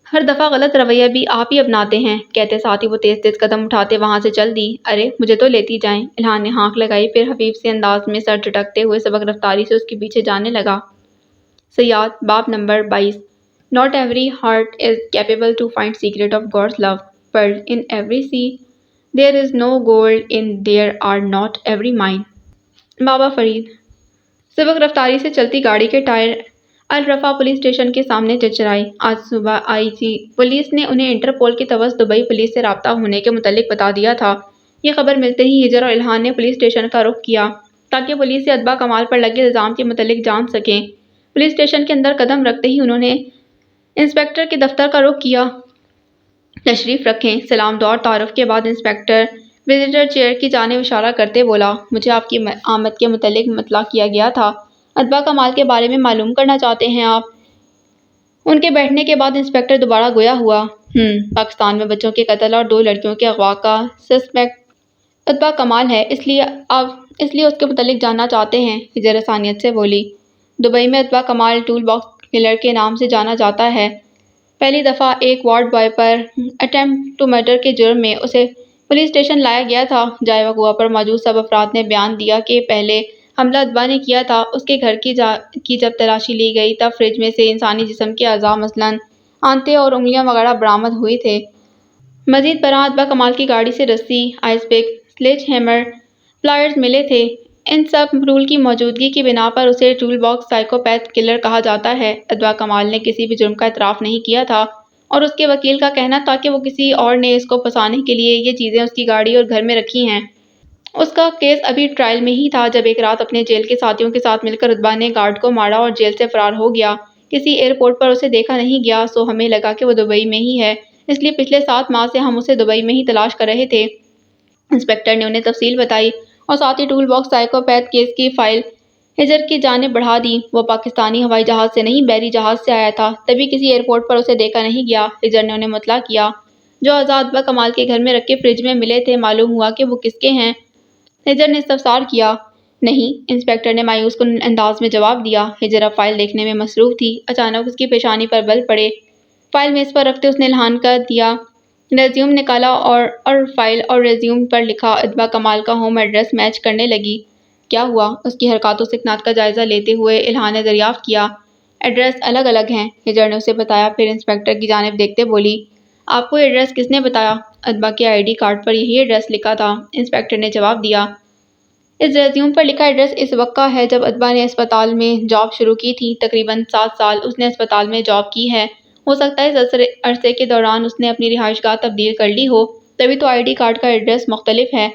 ہر دفعہ غلط رویہ بھی آپ ہی اپناتے ہیں، کہتے ساتھ ہی وہ تیز تیز قدم اٹھاتے وہاں سے چل دی۔ ارے مجھے تو لیتی جائیں، الہان نے ہانک لگائی، پھر حفیظ سے انداز میں سر جھٹکتے ہوئے سبک رفتاری سے اس کے پیچھے جانے لگا۔ صیاد باب number 22 Not every heart is capable to find secret of God's love, pearl in every sea. There is no gold in there are not every mine. بابا فرید۔ سبک رفتاری سے چلتی گاڑی کے ٹائر الرفا پولیس اسٹیشن کے سامنے چرچرائے۔ آج صبح آئی جی پولیس نے انہیں انٹرپول کے توسط دبئی پولیس سے رابطہ ہونے کے متعلق بتا دیا تھا۔ یہ خبر ملتے ہی ہجر اور الہان نے پولیس اسٹیشن کا رخ کیا تاکہ پولیس سے اتباع کمال پر لگے الزام کے متعلق جان سکیں۔ پولیس اسٹیشن کے اندر قدم رکھتے ہی انہوں نے انسپکٹر کے دفتر کا رخ کیا۔ تشریف رکھیں۔ سلام دعا اور تعارف کے بعد انسپکٹر وزٹر چیئر کی جانب اشارہ کرتے بولا۔ مجھے آپ کی آمد کے متعلق مطلع کیا گیا تھا۔ اتباع کمال کے بارے میں معلوم کرنا چاہتے ہیں آپ؟ ان کے بیٹھنے کے بعد انسپکٹر دوبارہ گویا ہوا۔ پاکستان میں بچوں کے قتل اور 2 لڑکیوں کے اغوا کا سسپیکٹ اتباع کمال ہے، اس لیے اس کے متعلق جاننا چاہتے ہیں، ہجر آسانیت سے بولی۔ دبئی میں اتباع کمال ٹول باکس کلر کے نام سے جانا جاتا ہے۔ پہلی دفعہ ایک وارڈ بوائے پر اٹیمپٹ ٹو مرڈر کے جرم میں اسے پولیس اسٹیشن لایا گیا تھا۔ جائے وقوع پر موجود سب افراد نے بیان دیا کہ پہلے حملہ اتباع نے کیا تھا۔ اس کے گھر کی جب تلاشی لی گئی تب فریج میں سے انسانی جسم کے اعضاء مثلاً آنتیں اور انگلیاں وغیرہ برآمد ہوئے تھے۔ مزید برآں اتباع کمال کی گاڑی سے رسی، آئس پک، سلیج ہیمر، پلائرز ملے تھے۔ ان سب رول کی موجودگی کی بنا پر اسے ٹول باکس سائیکوپیتھ کلر کہا جاتا ہے۔ اتباع کمال نے کسی بھی جرم کا اعتراف نہیں کیا تھا اور اس کے وکیل کا کہنا تھا کہ وہ کسی اور نے اس کو پھنسانے کے لیے یہ چیزیں اس کی گاڑی اور گھر میں رکھی ہیں۔ اس کا کیس ابھی ٹرائل میں ہی تھا جب ایک رات اپنے جیل کے ساتھیوں کے ساتھ مل کر اتباع نے گارڈ کو مارا اور جیل سے فرار ہو گیا۔ کسی ایئرپورٹ پر اسے دیکھا نہیں گیا، سو ہمیں لگا کہ وہ دبئی میں ہی ہے، اس لیے پچھلے 7 ماہ سے ہم اسے دبئی میں ہی تلاش کر رہے تھے۔ انسپکٹر نے انہیں تفصیل بتائی اور ساتھ he told box psychopath case کی فائل ہجر کی جانب بڑھا دی۔ وہ پاکستانی ہوائی جہاز سے نہیں بحری جہاز سے آیا تھا، تبھی کسی ایئرپورٹ پر اسے دیکھا نہیں گیا۔ ہجر نے انہیں مطلع کیا۔ جو اعضاء اتبا کمال کے گھر میں رکھے فریج میں ملے تھے، معلوم ہوا کہ وہ کس کے ہیں؟ ہجر نے استفسار کیا۔ نہیں، انسپکٹر نے مایوس کن انداز میں جواب دیا۔ ہجر اب فائل دیکھنے میں مصروف تھی۔ اچانک اس کی پیشانی پر بل پڑے۔ فائل میز پر رکھتے اس نے الہان کا دیا ریزیوم نکالا اور فائل اور ریزیوم پر لکھا اتبا کمال کا ہوم ایڈریس میچ کرنے لگی۔ کیا ہوا؟ اس کی حرکات و سکنات کا جائزہ لیتے ہوئے الہان نے دریافت کیا۔ ایڈریس الگ الگ ہیں، ہجر نے اسے بتایا، پھر انسپکٹر کی جانب دیکھتے بولی۔ آپ کو یہ ایڈریس کس نے بتایا؟ اتبا کے آئی ڈی کارڈ پر یہی ایڈریس لکھا تھا، انسپکٹر نے جواب دیا۔ اس ریزیوم پر لکھا ایڈریس اس وقت کا ہے جب اتبا نے اسپتال میں جاب شروع کی تھی۔ تقریباً 7 سال اس نے اسپتال میں جاب کی ہے۔ ہو سکتا ہے اس عرصے کے دوران اس نے اپنی رہائش گاہ تبدیل کر لی ہو، تبھی تو آئی ڈی کارڈ کا ایڈریس مختلف ہے۔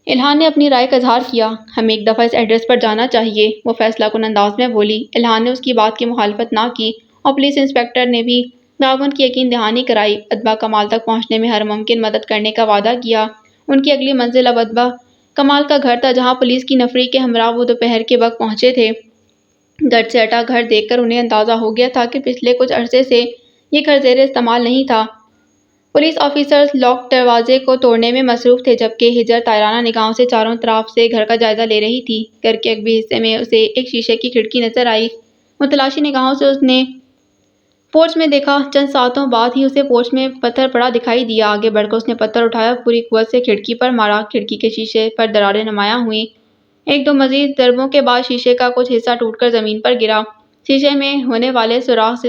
الہان نے اپنی رائے کا اظہار کیا۔ ہمیں ایک دفعہ اس ایڈریس پر جانا چاہیے، وہ فیصلہ کن انداز میں بولی۔ الہان نے اس کی بات کی مخالفت نہ کی اور پولیس انسپکٹر نے بھی تعاون کی یقین دہانی کرائی۔ اتبا کمال تک پہنچنے میں ہر ممکن مدد کرنے کا وعدہ کیا۔ ان کی اگلی منزل اب اتبا کمال کا گھر تھا، جہاں پولیس کی نفری کے ہمراہ وہ دوپہر کے وقت پہنچے تھے۔ گرد سے ہٹا گھر دیکھ کر انہیں اندازہ ہو گیا تھا کہ پچھلے کچھ عرصے سے یہ گھر زیر استعمال نہیں تھا۔ پولیس آفیسرز لاک دروازے کو توڑنے میں مصروف تھے، جبکہ ہجر طائرانہ نگاہوں سے چاروں طرف سے گھر کا جائزہ لے رہی تھی۔ گھر کے عقبی حصے میں اسے ایک شیشے کی کھڑکی نظر آئی۔ متلاشی نگاہوں سے اس نے پورچ میں دیکھا۔ چند ساعتوں بعد ہی اسے پورچ میں پتھر پڑا دکھائی دیا۔ آگے بڑھ کر اس نے پتھر اٹھایا اور پوری قوت سے کھڑکی پر مارا۔ کھڑکی کے شیشے پر دراریں نمایاں ہوئیں۔ ایک دو مزید ضربوں کے بعد شیشے کا کچھ حصہ ٹوٹ کر زمین پر گرا۔ شیشے میں ہونے والے سوراخ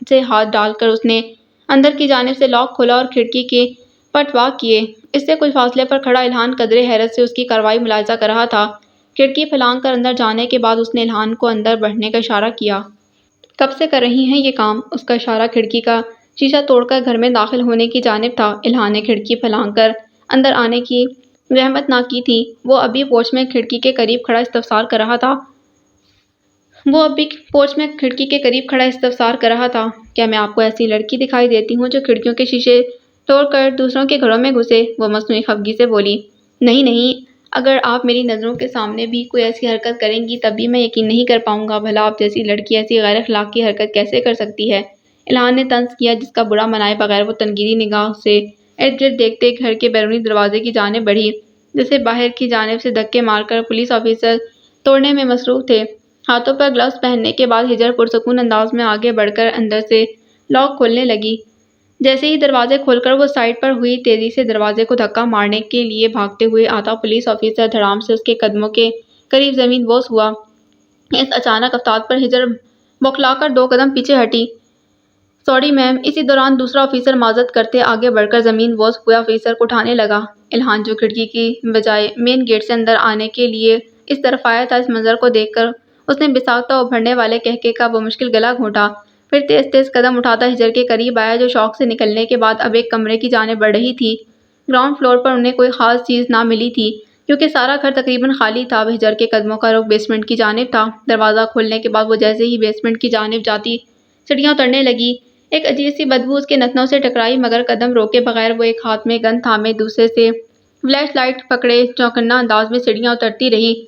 سے ہاتھ ڈال کر اس نے اندر کی جانب سے لاک کھولا اور کھڑکی کے پٹ واک کیے۔ اس سے کچھ فاصلے پر کھڑا الہان قدرے حیرت سے اس کی کارروائی ملاحظہ کر رہا تھا۔ کھڑکی پھلانگ کر اندر جانے کے بعد اس نے الہان کو اندر بڑھنے کا اشارہ کیا۔ کب سے کر رہی ہیں یہ کام؟ اس کا اشارہ کھڑکی کا شیشہ توڑ کر گھر میں داخل ہونے کی جانب تھا۔ الہان نے کھڑکی پھلانگ کر اندر آنے کی زحمت نہ کی تھی۔ وہ اب بھی پورچ میں کھڑکی کے قریب کھڑا استفسار کر رہا تھا۔ کیا میں آپ کو ایسی لڑکی دکھائی دیتی ہوں جو کھڑکیوں کے شیشے توڑ کر دوسروں کے گھروں میں گھسے؟ وہ مصنوعی خفگی سے بولی۔ نہیں نہیں، اگر آپ میری نظروں کے سامنے بھی کوئی ایسی حرکت کریں گی تب بھی میں یقین نہیں کر پاؤں گا۔ بھلا آپ جیسی لڑکی ایسی غیر اخلاقی حرکت کیسے کر سکتی ہے؟ الہان نے طنز کیا، جس کا برا منائے بغیر وہ تنقیدی نگاہ سے ارد گرد دیکھتے گھر کے بیرونی دروازے کی جانب بڑھی، جسے باہر کی جانب سے دھکے مار کر پولیس آفیسر توڑنے میں مصروف تھے۔ ہاتھوں پر گلوز پہننے کے بعد ہجر پرسکون انداز میں آگے بڑھ کر اندر سے لاک کھولنے لگی۔ جیسے ہی دروازے کھول کر وہ سائڈ پر ہوئی، تیزی سے دروازے کو دھکا مارنے کے لیے بھاگتے ہوئے آتا پولیس آفیسر دھڑام سے اس کے قدموں کے قریب زمین بوس ہوا۔ اس اچانک افتاد پر ہجر بوکھلا کر 2 قدم پیچھے ہٹی۔ Sorry ma'am. اسی دوران دوسرا آفیسر معذرت کرتے آگے بڑھ کر زمین بوس ہوئے آفیسر کو اٹھانے لگا۔ الہان جو کھڑکی کی بجائے مین گیٹ سے اندر آنے کے لیے اس طرف آیا تھا، اس منظر کو دیکھ کر اس نے بساختہ ابھرنے والے قہقہے کا بمشکل گلا گھونٹا، پھر تیز تیز قدم اٹھاتا ہجر کے قریب آیا، جو شوق سے نکلنے کے بعد اب ایک کمرے کی جانب بڑھ رہی تھی۔ گراؤنڈ فلور پر انہیں کوئی خاص چیز نہ ملی تھی، کیونکہ سارا گھر تقریباً خالی تھا۔ اب ہجر کے قدموں کا رخ بیسمنٹ کی جانب تھا۔ دروازہ کھولنے کے بعد وہ جیسے ہی بیسمنٹ کی جانب جاتی سیڑھیاں اترنے لگی، ایک عجیب سی بدبو اس کے نتنوں سے ٹکرائی، مگر قدم روکے بغیر وہ ایک ہاتھ میں گن تھامے دوسرے سے فلیش لائٹ پکڑے چوکنا انداز میں سیڑھیاں اترتی رہی۔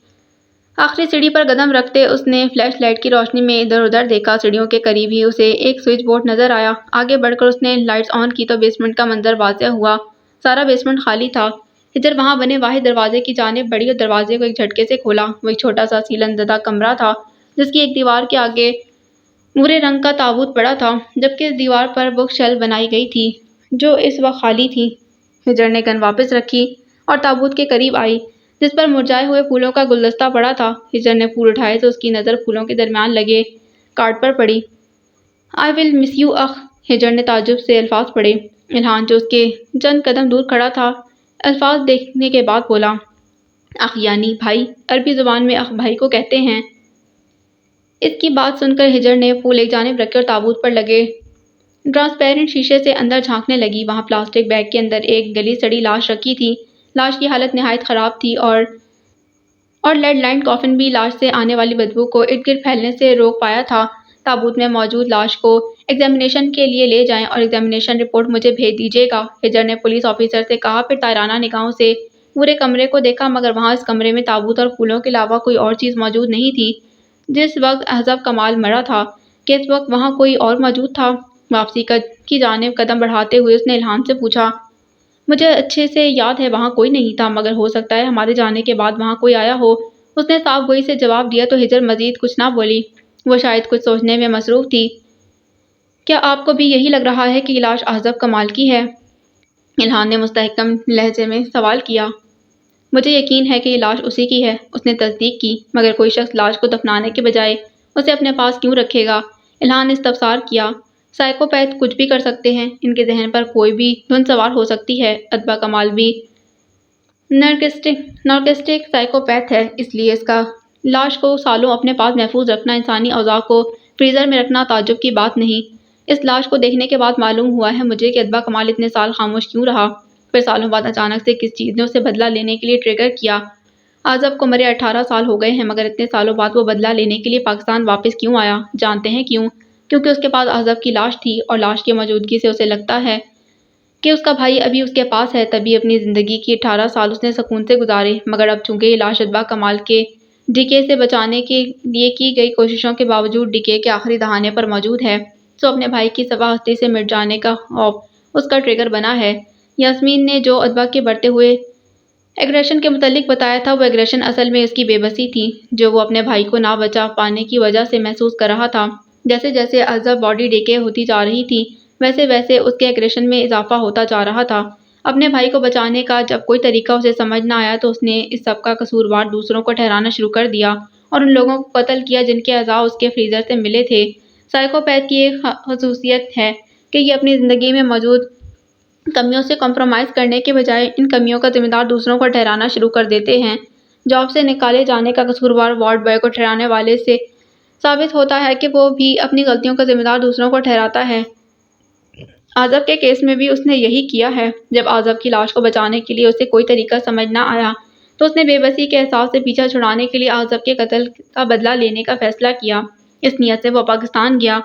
آخری سیڑھی پر قدم رکھتے اس نے فلیش لائٹ کی روشنی میں ادھر ادھر دیکھا۔ سیڑھیوں کے قریب ہی اسے ایک سوئچ بورڈ نظر آیا۔ آگے بڑھ کر اس نے لائٹس آن کی تو بیسمنٹ کا منظر واضح ہوا۔ سارا بیسمنٹ خالی تھا۔ ہجر وہاں بنے واحد دروازے کی جانب بڑھی اور دروازے کو ایک جھٹکے سے کھولا۔ وہ ایک چھوٹا سا سیلن زدہ کمرہ تھا، جس کی ایک دیوار کے آگے بھورے رنگ کا تابوت پڑا تھا، جبکہ اس دیوار پر بک شیلف بنائی گئی تھی، جو اس وقت خالی تھی۔ ہجر نے گن واپس رکھی اور تابوت کے قریب آئی، جس پر مرجھائے ہوئے پھولوں کا گلدستہ پڑا تھا۔ ہجر نے پھول اٹھائے تو اس کی نظر پھولوں کے درمیان لگے کارڈ پر پڑی۔ آئی ول مس یو اخ، ہجر نے تعجب سے الفاظ پڑھے۔ الہان جو اس کے چند قدم دور کھڑا تھا، الفاظ دیکھنے کے بعد بولا، اخ یعنی بھائی، عربی زبان میں اخ بھائی کو کہتے ہیں۔ اس کی بات سن کر ہجر نے پھول ایک جانب رکھے اور تابوت پر لگے ٹرانسپیرنٹ شیشے سے اندر جھانکنے لگی۔ وہاں پلاسٹک بیگ کے اندر ایک گلی سڑی لاش رکھی تھی۔ لاش کی حالت نہایت خراب تھی اور لیڈ لائنڈ کافن بھی لاش سے آنے والی بدبو کو ارد گرد پھیلنے سے روک پایا تھا۔ تابوت میں موجود لاش کو ایگزامینیشن کے لیے لے جائیں اور ایگزامینیشن رپورٹ مجھے بھیج دیجیے گا، ہجر نے پولیس آفیسر سے کہا، پھر طائرانہ نگاہوں سے پورے کمرے کو دیکھا مگر وہاں اس کمرے میں تابوت اور پھولوں کے علاوہ کوئی اور چیز موجود نہیں تھی۔ جس وقت احزاب کمال مرا تھا کہ اس وقت وہاں کوئی اور موجود تھا؟ واپسی کی جانب قدم بڑھاتے ہوئے اس نے الہام سے پوچھا۔ مجھے اچھے سے یاد ہے وہاں کوئی نہیں تھا مگر ہو سکتا ہے ہمارے جانے کے بعد وہاں کوئی آیا ہو۔ اس نے صاف گوئی سے جواب دیا تو ہجر مزید کچھ نہ بولی۔ وہ شاید کچھ سوچنے میں مصروف تھی۔ کیا آپ کو بھی یہی لگ رہا ہے کہ یہ لاش احزاب کمال کی ہے؟ الہان نے مستحکم لہجے میں سوال کیا۔ مجھے یقین ہے کہ یہ لاش اسی کی ہے، اس نے تصدیق کی، مگر کوئی شخص لاش کو دفنانے کے بجائے اسے اپنے پاس کیوں رکھے گا؟ الہان نے استفسار کیا۔ سائیکوپیتھ کچھ بھی کر سکتے ہیں، ان کے ذہن پر کوئی بھی دھن سوار ہو سکتی ہے۔ اتبا کمال بھی نارکسٹک سائیکوپیتھ ہے، اس لیے اس کا لاش کو سالوں اپنے پاس محفوظ رکھنا، انسانی اعضاء کو فریزر میں رکھنا تعجب کی بات نہیں۔ اس لاش کو دیکھنے کے بعد معلوم ہوا ہے مجھے کہ اتبا کمال اتنے سال خاموش کیوں رہا، پھر سالوں بعد اچانک سے کس چیز نے اسے بدلہ لینے کے لیے ٹریگر کیا۔ احزاب کو مرے 18 سال ہو گئے ہیں مگر اتنے سالوں بعد وہ بدلہ لینے کے لیے پاکستان واپس کیوں آیا؟ جانتے ہیں کیوں؟ کیونکہ اس کے پاس احزاب کی لاش تھی اور لاش کی موجودگی سے اسے لگتا ہے کہ اس کا بھائی ابھی اس کے پاس ہے، تبھی اپنی زندگی کی 18 سال اس نے سکون سے گزارے۔ مگر اب چونکہ یہ لاش اتبا کمال کے ڈکے سے بچانے کے لیے کی گئی کوششوں کے باوجود ڈکے کے آخری دہانے پر موجود ہے، تو اپنے بھائی کی صبا ہستی سے مٹ جانے کا خوف اس کا ٹریگر بنا ہے۔ یاسمین نے جو اتبا کے بڑھتے ہوئے ایگریشن کے متعلق بتایا تھا وہ ایگریشن اصل میں اس کی بے بسی تھی، جو وہ اپنے بھائی کو نہ بچا پانے کی وجہ سے محسوس کر رہا تھا۔ جیسے جیسے احزاب باڈی ڈیکے ہوتی جا رہی تھی ویسے ویسے اس کے ایگریشن میں اضافہ ہوتا جا رہا تھا۔ اپنے بھائی کو بچانے کا جب کوئی طریقہ اسے سمجھ نہ آیا تو اس نے اس سب کا قصوروار دوسروں کو ٹھہرانا شروع کر دیا اور ان لوگوں کو قتل کیا جن کے اعضاء اس کے فریزر سے ملے تھے۔ سائیکوپیتھ کی ایک خصوصیت ہے کہ یہ اپنی زندگی میں موجود کمیوں سے کمپرومائز کرنے کے بجائے ان کمیوں کا ذمہ دار دوسروں کو ٹھہرانا شروع کر دیتے ہیں۔ جاب سے نکالے جانے کا قصوروار وارڈ بوائے کو ٹھہرانے والے سے ثابت ہوتا ہے کہ وہ بھی اپنی غلطیوں کا ذمہ دار دوسروں کو ٹھہراتا ہے۔ احزاب کے کیس میں بھی اس نے یہی کیا ہے۔ جب احزاب کی لاش کو بچانے کے لیے اسے کوئی طریقہ سمجھ نہ آیا تو اس نے بے بسی کے احساس سے پیچھا چھڑانے کے لیے احزاب کے قتل کا بدلہ لینے کا فیصلہ کیا۔ اس نیت سے وہ پاکستان گیا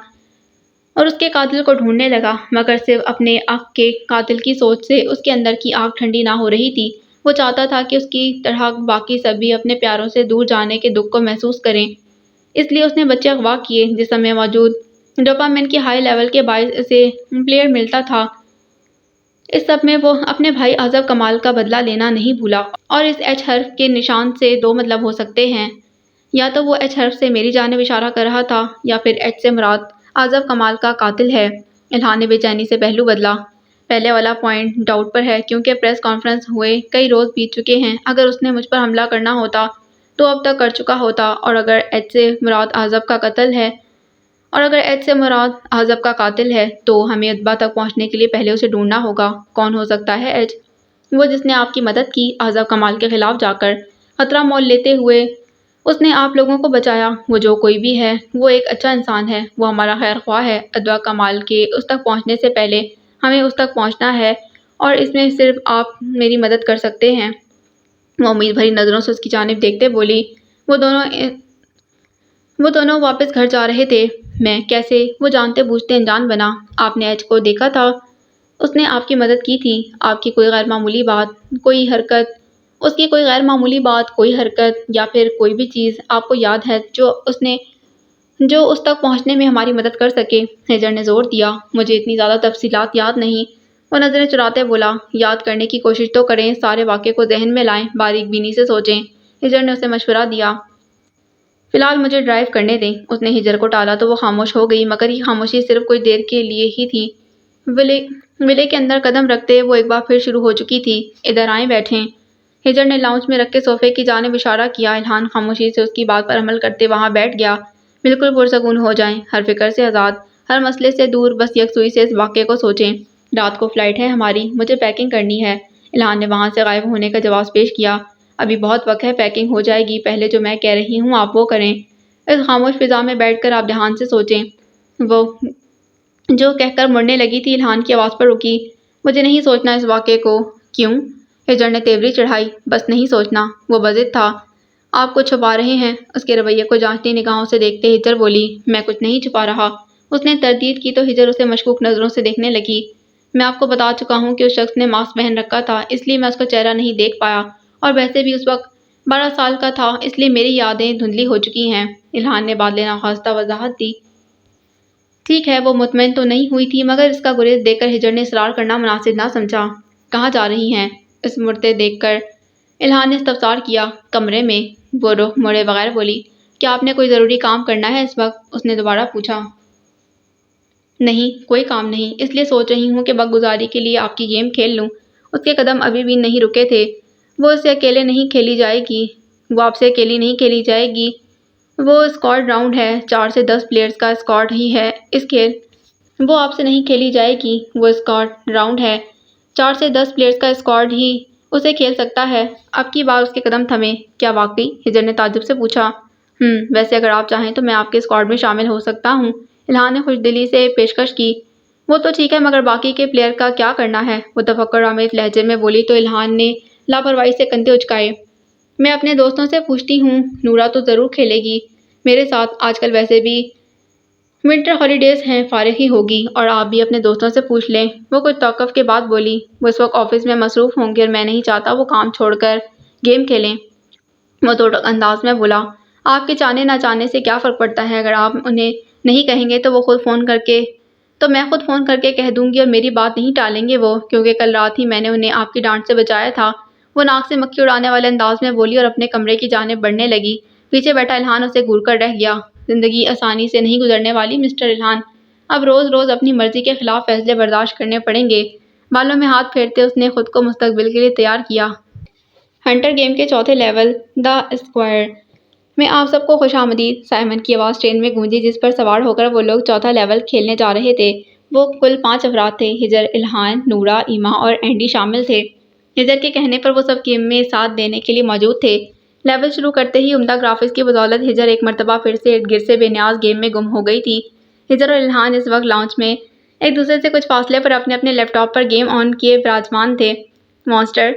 اور اس کے قاتل کو ڈھونڈنے لگا، مگر صرف اپنے حق کے قاتل کی سوچ سے اس کے اندر کی آگ ٹھنڈی نہ ہو رہی تھی۔ وہ چاہتا تھا کہ اس کی طرح باقی سب بھی اپنے پیاروں سے دور جانے کے دکھ کو محسوس کریں، اس لیے اس نے بچے اغوا کیے۔ جسم میں موجود ڈوپامین کے ہائی لیول کے باعث اسے پلیئر ملتا تھا۔ اس سب میں وہ اپنے بھائی احزاب کمال کا بدلہ لینا نہیں بھولا، اور اس ایچ حرف کے نشان سے دو مطلب ہو سکتے ہیں، یا تو وہ ایچ حرف سے میری جانب اشارہ کر رہا تھا یا پھر ایچ سے مراد احزاب کمال کا قاتل ہے۔ الہان نے بے چینی سے پہلو بدلا۔ پہلے والا پوائنٹ ڈاؤٹ پر ہے کیونکہ پریس کانفرنس ہوئے کئی روز بیت چکے ہیں۔ اگر اس نے مجھ پر حملہ کرنا ہوتا تو اب تک کر چکا ہوتا، اور اگر ایچ سے مراد احزاب کا قاتل ہے تو ہمیں اتبا تک پہنچنے کے لیے پہلے اسے ڈھونڈنا ہوگا۔ کون ہو سکتا ہے ایچ؟ وہ جس نے آپ کی مدد کی احزاب کمال کے خلاف جا کر، خطرہ مول لیتے ہوئے اس نے آپ لوگوں کو بچایا۔ وہ جو کوئی بھی ہے وہ ایک اچھا انسان ہے، وہ ہمارا خیر خواہ ہے۔ اتبا کمال کے اس تک پہنچنے سے پہلے ہمیں اس تک پہنچنا ہے اور اس میں صرف آپ میری مدد کر سکتے ہیں۔ وہ امید بھری نظروں سے اس کی جانب دیکھتے بولی۔ وہ دونوں واپس گھر جا رہے تھے۔ میں کیسے؟ وہ جانتے بوجھتے انجان بنا۔ آپ نے ایچ کو دیکھا تھا؟ اس نے آپ کی مدد کی تھی۔ آپ کی کوئی غیر معمولی بات، کوئی حرکت، اس کی کوئی غیر معمولی بات، کوئی حرکت یا پھر کوئی بھی چیز آپ کو یاد ہے جو اس تک پہنچنے میں ہماری مدد کر سکے؟ ہجر نے زور دیا۔ مجھے اتنی زیادہ تفصیلات یاد نہیں۔ وہ نظریں چراتے بولا۔ یاد کرنے کی کوشش تو کریں، سارے واقعے کو ذہن میں لائیں، باریک بینی سے سوچیں۔ ہجر نے اسے مشورہ دیا۔ فی الحال مجھے ڈرائیو کرنے دیں۔ اس نے ہجر کو ٹالا تو وہ خاموش ہو گئی، مگر یہ خاموشی صرف کچھ دیر کے لیے ہی تھی۔ ویلے کے اندر قدم رکھتے وہ ایک بار پھر شروع ہو چکی تھی۔ ادھر آئیں، بیٹھیں۔ ہجر نے لاؤنج میں رکھے صوفے کی جانب اشارہ کیا۔ الہان خاموشی سے اس کی بات پر عمل کرتے وہاں بیٹھ گیا۔ بالکل پرسکون ہو جائیں، ہر فکر سے آزاد، ہر مسئلے سے دور، بس یکسوئی سے اس واقعے کو سوچیں۔ رات کو فلائٹ ہے ہماری، مجھے پیکنگ کرنی ہے۔ الہان نے وہاں سے غائب ہونے کا جواز پیش کیا۔ ابھی بہت وقت ہے، پیکنگ ہو جائے گی، پہلے جو میں کہہ رہی ہوں آپ وہ کریں۔ اس خاموش فضا میں بیٹھ کر آپ دھیان سے سوچیں۔ وہ جو کہہ کر مڑنے لگی تھی الہان کی آواز پر رکی۔ مجھے نہیں سوچنا اس واقعے کو۔ کیوں؟ ہجر نے تیوری چڑھائی۔ بس نہیں سوچنا۔ وہ بضد تھا۔ آپ کچھ چھپا رہے ہیں؟ اس کے رویے کو جانچتی نگاہوں سے دیکھتے ہجر بولی۔ میں کچھ نہیں چھپا رہا۔ اس نے تردید کی تو ہجر اسے مشکوک نظروں سے دیکھنے لگی۔ میں آپ کو بتا چکا ہوں کہ اس شخص نے ماسک پہن رکھا تھا، اس لیے میں اس کا چہرہ نہیں دیکھ پایا، اور ویسے بھی اس وقت 12 سال کا تھا، اس لیے میری یادیں دھندلی ہو چکی ہیں، الہان نے بادل ناخواستہ وضاحت دی۔ ٹھیک ہے، وہ مطمئن تو نہیں ہوئی تھی مگر اس کا گریز دیکھ کر ہجر نے اصرار کرنا مناسب نہ سمجھا۔ کہاں جا رہی ہیں؟ اس مڑتے دیکھ کر الہان نے استفسار کیا۔ کمرے میں، وہ رخ موڑے بغیر بولی۔ کیا آپ نے کوئی ضروری کام کرنا ہے اس وقت؟ اس نے دوبارہ پوچھا۔ نہیں، کوئی کام نہیں، اس لیے سوچ رہی ہوں کہ وقت گزاری کے لیے آپ کی گیم کھیل لوں۔ اس کے قدم ابھی بھی نہیں رکے تھے۔ وہ اسے اکیلے نہیں کھیلی جائے گی، وہ آپ سے اکیلی نہیں کھیلی جائے گی۔ وہ اسکواڈ راؤنڈ ہے، 4 سے 10 پلیئرز کا اسکواڈ ہی ہے اس کھیل۔ وہ آپ سے نہیں کھیلی جائے گی، وہ اسکواڈ راؤنڈ ہے، 4 سے 10 پلیئرز کا اسکواڈ ہی اسے کھیل سکتا ہے۔ اب کی بار اس کے قدم تھمے۔ کیا واقعی؟ ہجر نے تعجب سے پوچھا۔ ویسے اگر آپ چاہیں تو میں آپ کے اسکواڈ میں شامل ہو سکتا ہوں، الہان نے خوش دلی سے پیشکش کی۔ وہ تو ٹھیک ہے مگر باقی کے پلیئر کا کیا کرنا ہے؟ وہ تفکر آمیز لہجے میں بولی تو الہان نے لاپرواہی سے کندھے اچکائے۔ میں اپنے دوستوں سے پوچھتی ہوں، نورا تو ضرور کھیلے گی میرے ساتھ، آج کل ویسے بھی ونٹر ہالیڈیز ہیں، فارغ ہی ہوگی، اور آپ بھی اپنے دوستوں سے پوچھ لیں۔ وہ کچھ توقف کے بعد بولی۔ وہ اس وقت آفس میں مصروف ہوں گے اور میں نہیں چاہتا وہ کام چھوڑ کر گیم کھیلیں۔ وہ توڑک انداز میں بولا۔ آپ کے چاہنے نہ چاہنے سے کیا فرق پڑتا ہے؟ اگر آپ انہیں نہیں کہیں گے تو میں خود فون کر کے کہہ دوں گی اور میری بات نہیں ٹالیں گے وہ، کیونکہ کل رات ہی میں نے انہیں آپ کی ڈانٹ سے بچایا تھا۔ وہ ناک سے مکھی اڑانے والے انداز میں بولی اور اپنے کمرے کی جانب بڑھنے لگی۔ پیچھے بیٹھا الہان اسے گھور کر رہ گیا۔ زندگی آسانی سے نہیں گزرنے والی مسٹر الہان، اب روز روز اپنی مرضی کے خلاف فیصلے برداشت کرنے پڑیں گے۔ بالوں میں ہاتھ پھیرتے اس نے خود کو مستقبل کے لیے تیار کیا۔ ہنٹر گیم کے چوتھے لیول، دی اسکوائر میں آپ سب کو خوش آمدید۔ سائمن کی آواز ٹرین میں گونجی جس پر سوار ہو کر وہ لوگ چوتھا لیول کھیلنے جا رہے تھے۔ وہ کل 5 افراد تھے، ہجر، الہان، نورا، ایما اور اینڈی شامل تھے۔ ہجر کے کہنے پر وہ سب گیم میں ساتھ دینے کے لیے موجود تھے۔ لیول شروع کرتے ہی عمدہ گرافکس کی بدولت ہجر ایک مرتبہ پھر سے ارد گرد سے بے نیاز گیم میں گم ہو گئی تھی۔ ہجر اور الہان اس وقت لاؤنج میں ایک دوسرے سے کچھ فاصلے پر اپنے اپنے لیپ ٹاپ پر گیم آن کیے براجمان تھے۔ مانسٹر،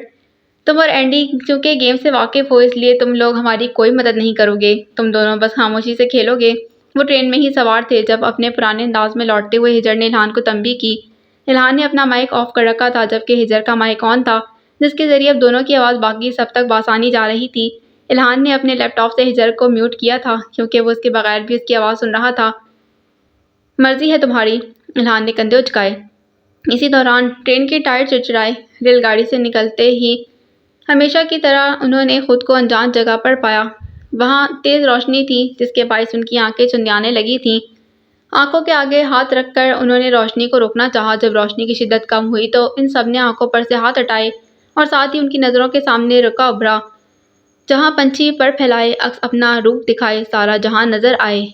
تم اور اینڈی چونکہ گیم سے واقف ہو اس لیے تم لوگ ہماری کوئی مدد نہیں کرو گے، تم دونوں بس خاموشی سے کھیلو گے۔ وہ ٹرین میں ہی سوار تھے جب اپنے پرانے انداز میں لوٹتے ہوئے ہجر نے الہان کو تنبیہ کی۔ الہان نے اپنا مائک آف کر رکھا تھا جبکہ ہجر کا مائک آن تھا، جس کے ذریعے اب دونوں کی آواز باقی سب تک بآسانی جا رہی تھی۔ الہان نے اپنے لیپ ٹاپ سے ہجر کو میوٹ کیا تھا کیونکہ وہ اس کے بغیر بھی اس کی آواز سن رہا تھا۔ مرضی ہے تمہاری، الہان نے کندھے اچکائے۔ اسی دوران ٹرین کے ٹائر چرچرائے۔ ریل گاڑی سے نکلتے ہی ہمیشہ کی طرح انہوں نے خود کو انجان جگہ پر پایا۔ وہاں تیز روشنی تھی جس کے باعث ان کی آنکھیں چندیانے لگی تھیں۔ آنکھوں کے آگے ہاتھ رکھ کر انہوں نے روشنی کو روکنا چاہا۔ جب روشنی کی شدت کم ہوئی تو ان سب نے آنکھوں پر سے ہاتھ ہٹائے اور ساتھ ہی ان کی نظروں کے سامنے رکا ابھرا جہاں پنچھی پر پھیلائے عکس اپنا روپ دکھائے، سارا جہاں نظر آئے،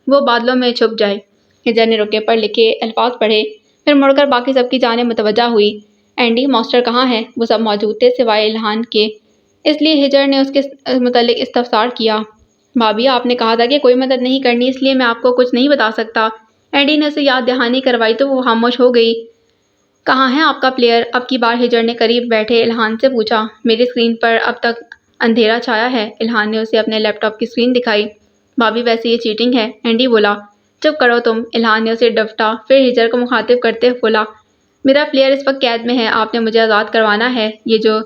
وہ بادلوں میں چھپ جائے۔ ہجر نے رکے پر لکھے الفاظ پڑھے، پھر مڑ کر باقی سب کی جانب متوجہ ہوئی۔ اینڈی، ماسٹر کہاں ہے؟ وہ سب موجود تھے سوائے الہان کے، اس لیے ہجر نے اس کے متعلق استفسار کیا۔ بھابھی، آپ نے کہا تھا کہ کوئی مدد نہیں کرنی، اس لیے میں آپ کو کچھ نہیں بتا سکتا۔ اینڈی نے اسے یاد دہانی کروائی تو وہ خاموش ہو گئی۔ کہاں ہے آپ کا پلیئر؟ اب کی بار ہجر نے قریب بیٹھے الہان سے پوچھا۔ میری اسکرین پر اب تک اندھیرا چھایا ہے، الہان نے اسے اپنے لیپ ٹاپ کی اسکرین دکھائی۔ بھابھی، ویسے یہ چیٹنگ ہے، اینڈی بولا۔ چپ کرو تم، الہان نے اسے ڈپٹا، پھر ہجر کو مخاطب کرتے بولا۔ میرا پلیئر اس وقت قید میں ہے، آپ نے مجھے آزاد کروانا ہے۔ یہ جو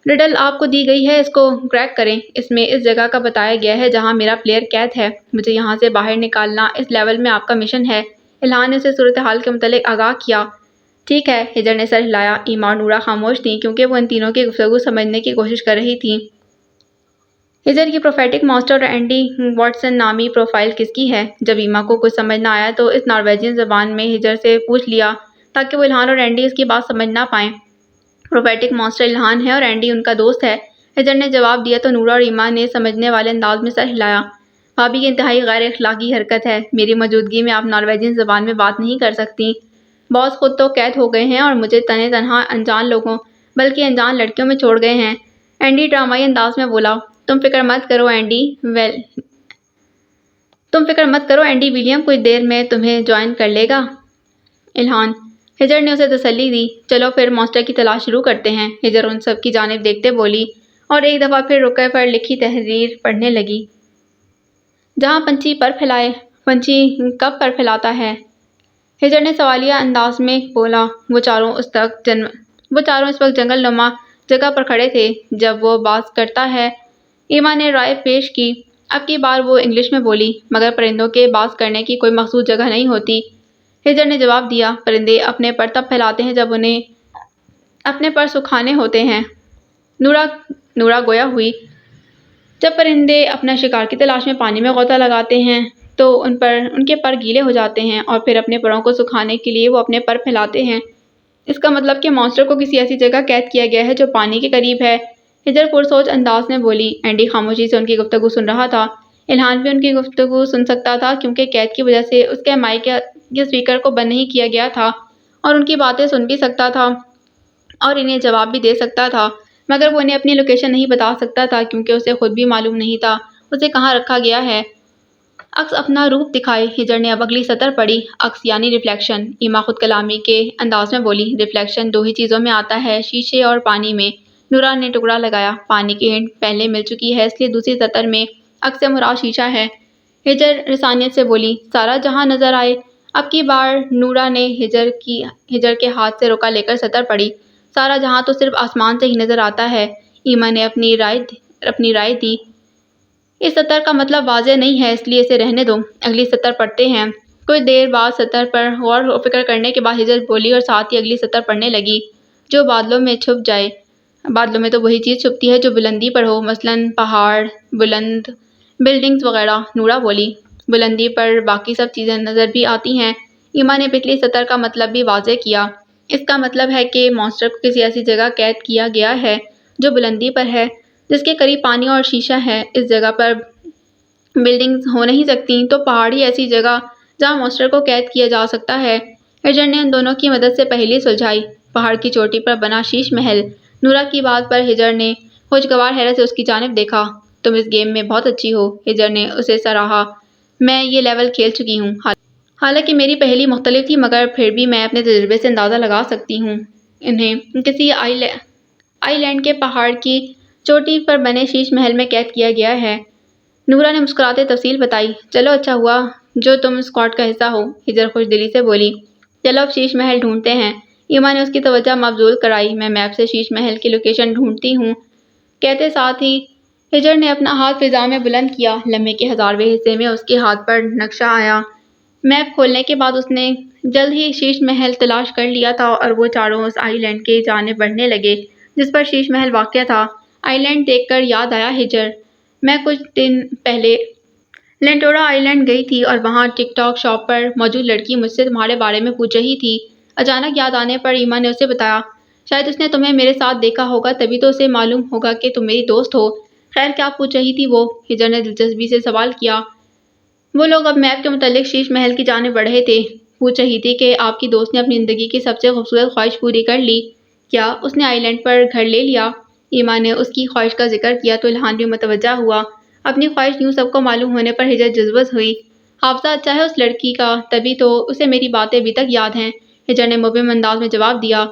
رڈل آپ کو دی گئی ہے اس کو کریک کریں، اس میں اس جگہ کا بتایا گیا ہے جہاں میرا پلیئر قید ہے، مجھے یہاں سے باہر نکالنا اس لیول میں آپ کا مشن ہے۔ الہان نے اسے صورتحال کے متعلق آگاہ کیا۔ ٹھیک ہے، ہجر نے سر ہلایا۔ ایما اور نورا خاموش تھیں کیونکہ وہ ان تینوں کی گفتگو سمجھنے کی کوشش کر رہی تھیں۔ ہجر کی پروفیٹک ماسٹر اور اینڈی واٹسن نامی پروفائل کس کی ہے؟ جب ایما کو کچھ سمجھ نہ آیا تو اس نارویجین زبان میں ہجر سے پوچھ لیا تاکہ وہ الہان اور اینڈی اس کی بات سمجھ نہ پائیں۔ پروفیٹک ماسٹر الہان ہے اور اینڈی ان کا دوست ہے، ہجر نے جواب دیا تو نورا اور ایما نے سمجھنے والے انداز میں سر ہلایا۔ بھابھی، یہ انتہائی غیر اخلاقی حرکت ہے، میری موجودگی میں آپ نارویجین زبان میں بات نہیں کر سکتی۔ باس خود تو قید ہو گئے ہیں اور مجھے تنے تنہا انجان لوگوں بلکہ انجان لڑکیوں میں چھوڑ گئے ہیں، اینڈی ڈرامائی انداز میں بولا۔ تم فکر مت کرو اینڈی، ولیم کچھ دیر میں تمہیں جوائن کر لے گا۔ الہان، ہجر نے اسے تسلی دی۔ چلو پھر ماسٹر کی تلاش شروع کرتے ہیں، ہجر ان سب کی جانب دیکھتے بولی اور ایک دفعہ پھر رکے پر لکھی تحریر پڑھنے لگی۔ جہاں پنچھی پر پھیلائے، پنچھی کب پر پھیلاتا ہے؟ ہجر نے سوالیہ انداز میں بولا۔ وہ چاروں اس وقت جنگل نما جگہ پر کھڑے تھے جب وہ بات کرتا ہے۔ ایما نے رائے پیش کی۔ اب کی بار وہ انگلش میں بولی، مگر پرندوں کے بات کرنے کی کوئی مخصوص جگہ نہیں ہوتی۔ ہجر نے جواب دیا، پرندے اپنے پر تب پھیلاتے ہیں جب انہیں اپنے پر سکھانے ہوتے ہیں۔ نورا گویا ہوئی۔ جب پرندے اپنا شکار کی تلاش میں پانی میں غوطہ لگاتے ہیں تو ان کے پر گیلے ہو جاتے ہیں اور پھر اپنے پروں کو سکھانے کے لیے وہ اپنے پر پھیلاتے ہیں۔ اس کا مطلب کہ مانسٹر کو کسی ایسی جگہ قید کیا گیا ہے جو پانی کے قریب ہے، ہجر پرسوچ انداز میں بولی۔ اینڈی خاموشی سے ان کی گفتگو سن رہا تھا۔ الہان بھی ان کی گفتگو سن سکتا تھا کیونکہ قید کی وجہ سے اس کے مائک کے اسپیکر کو بند نہیں کیا گیا تھا اور ان کی باتیں سن بھی سکتا تھا اور انہیں جواب بھی دے سکتا تھا، مگر وہ انہیں اپنی لوکیشن نہیں بتا سکتا تھا کیونکہ اسے خود بھی معلوم نہیں تھا اسے کہاں رکھا گیا ہے۔ عکس اپنا روپ دکھائے، ہجر نے اب اگلی سطر پڑھی۔ عکس یعنی ریفلیکشن، ایما خود کلامی کے انداز میں بولی۔ ریفلیکشن دو ہی چیزوں میں آتا ہے، شیشے اور پانی میں۔ نورا نے ٹکڑا لگایا، پانی کی ہنٹ پہلے مل چکی ہے اس لیے دوسری سطر میں عکس سے مراد شیشہ ہے۔ ہجر رسانیت سے بولی، سارا جہاں نظر آئے۔ اب کی بار نورا نے ہجر کے ہاتھ سے روکا لے کر سطر پڑھی۔ سارا جہاں تو صرف آسمان سے ہی نظر آتا ہے۔ ایما نے اپنی رائے دی، اس سطر کا مطلب واضح نہیں ہے اس لیے اسے رہنے دو، اگلی سطر پڑھتے ہیں۔ کچھ دیر بعد سطر پر غور و فکر کرنے کے بعد ہجر بولی اور ساتھ ہی اگلی سطر پڑھنے لگی۔ جو بادلوں میں چھپ جائے، بادلوں میں تو وہی چیز چھپتی ہے جو بلندی پر ہو، مثلاً پہاڑ، بلند بلڈنگز وغیرہ۔ نورا بولی، بلندی پر باقی سب چیزیں نظر بھی آتی ہیں۔ ایما نے پچھلی سطر کا مطلب بھی واضح کیا، اس کا مطلب ہے کہ مانسٹر کو کسی ایسی جگہ قید کیا گیا ہے جو بلندی پر ہے، جس کے قریب پانی اور شیشہ ہے۔ اس جگہ پر بلڈنگز ہو نہیں سکتی تو پہاڑ ہی ایسی جگہ جہاں مانسٹر کو قید کیا جا سکتا ہے۔ ہجر نے ان دونوں کی مدد سے پہیلی سلجھائی، پہاڑ کی چوٹی پر بنا شیش محل۔ نورا کی بات پر ہجر نے خوشگوار حیرت سے اس کی جانب دیکھا۔ تم اس گیم میں بہت اچھی ہو، ہجر نے اسے سراہا۔ میں یہ لیول کھیل چکی ہوں، حالانکہ میری پہیلی مختلف تھی، مگر پھر بھی میں اپنے تجربے سے اندازہ لگا سکتی ہوں انہیں کسی آئی لینڈ کے پہاڑ کی چوٹی پر بنے شیش محل میں قید کیا گیا ہے۔ نورا نے مسکراتے تفصیل بتائی۔ چلو اچھا ہوا جو تم اسکواڈ کا حصہ ہو، ہجر خوش دلی سے بولی۔ چلو اب شیش محل ڈھونڈتے ہیں۔ ایما نے اس کی توجہ مبذول کرائی۔ میں میپ سے شیش محل کی لوکیشن ڈھونڈتی ہوں، کہتے ساتھ ہی ہجر نے اپنا ہاتھ فضا میں بلند کیا۔ لمحے کے 1000ویں حصے میں اس کے ہاتھ پر نقشہ آیا۔ میپ کھولنے کے بعد اس نے جلد ہی شیش محل تلاش کر لیا تھا اور وہ چاروں اس آئی لینڈ کی جانب بڑھنے لگے جس پر شیش محل واقع تھا۔ آئی لینڈ دیکھ کر یاد آیا ہجر، میں کچھ دن پہلے لینٹورا آئی لینڈ گئی تھی اور وہاں ٹک ٹاک شاپ پر موجود لڑکی مجھ سے تمہارے بارے میں پوچھ رہی تھی۔ اچانک یاد آنے پر ایما نے اسے بتایا، شاید اس نے تمہیں میرے ساتھ دیکھا ہوگا تبھی تو اسے معلوم ہوگا کہ تم میری دوست ہو۔ خیر کیا پوچھ رہی تھی وہ؟ ہجر نے دلچسپی سے سوال کیا۔ وہ لوگ اب میپ کے متعلق شیش محل کی جانب بڑھ رہے تھے۔ پوچھ رہی تھی کہ آپ کی دوست نے اپنی زندگی کی سب سے خوبصورت خواہش پوری کر لی کیا؟ اس نے آئی لینڈ پر گھر لے لیا؟ ایما نے اس کی خواہش کا ذکر کیا تو الہان بھی متوجہ ہوا۔ اپنی خواہش یوں سب کو معلوم ہونے پر ہجر جذبت ہوئی۔ حافظہ اچھا ہے اس لڑکی کا، تبھی تو اسے میری باتیں ابھی تک یاد ہیں، ہجر نے مبہم انداز میں جواب دیا۔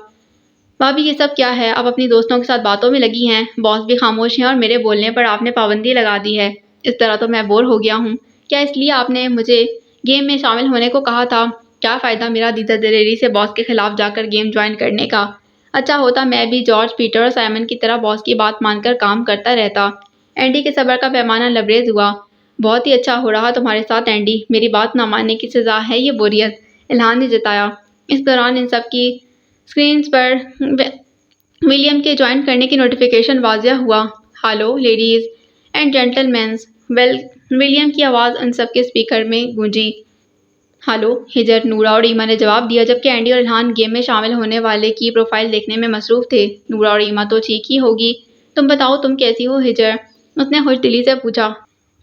بھابھی یہ سب کیا ہے؟ آپ اپنی دوستوں کے ساتھ باتوں میں لگی ہیں، باس بھی خاموش ہیں اور میرے بولنے پر آپ نے پابندی لگا دی ہے۔ اس طرح تو میں بور ہو گیا ہوں۔ کیا اس لیے آپ نے مجھے گیم میں شامل ہونے کو کہا تھا؟ کیا فائدہ میرا دیدہ دلیری سے باس کے خلاف جا کر گیم جوائن کرنے کا؟ اچھا ہوتا میں بھی جارج، پیٹر اور سائمن کی طرح باس کی بات مان کر کام کرتا رہتا۔ اینڈی کے صبر کا پیمانہ لبریز ہوا۔ بہت ہی اچھا ہو رہا تمہارے ساتھ اینڈی، میری بات نہ ماننے کی سزا ہے یہ بوریت، الہان نے جتایا۔ اس دوران ان سب کی اسکرینز پر ولیم کے جوائن کرنے کی نوٹیفیکیشن واضح ہوا۔ Hello ladies and gentlemens, William کی آواز ان سب کے اسپیکر میں گونجی۔ ہالو، ہجر، نورا اور ایما نے جواب دیا جبکہ اینڈی اور الہان گیم میں شامل ہونے والے کی پروفائل دیکھنے میں مصروف تھے۔ نورا اور ایما تو ٹھیک ہی ہوگی، تم بتاؤ تم کیسی ہو ہجر؟ اس نے خوش دلی سے پوچھا۔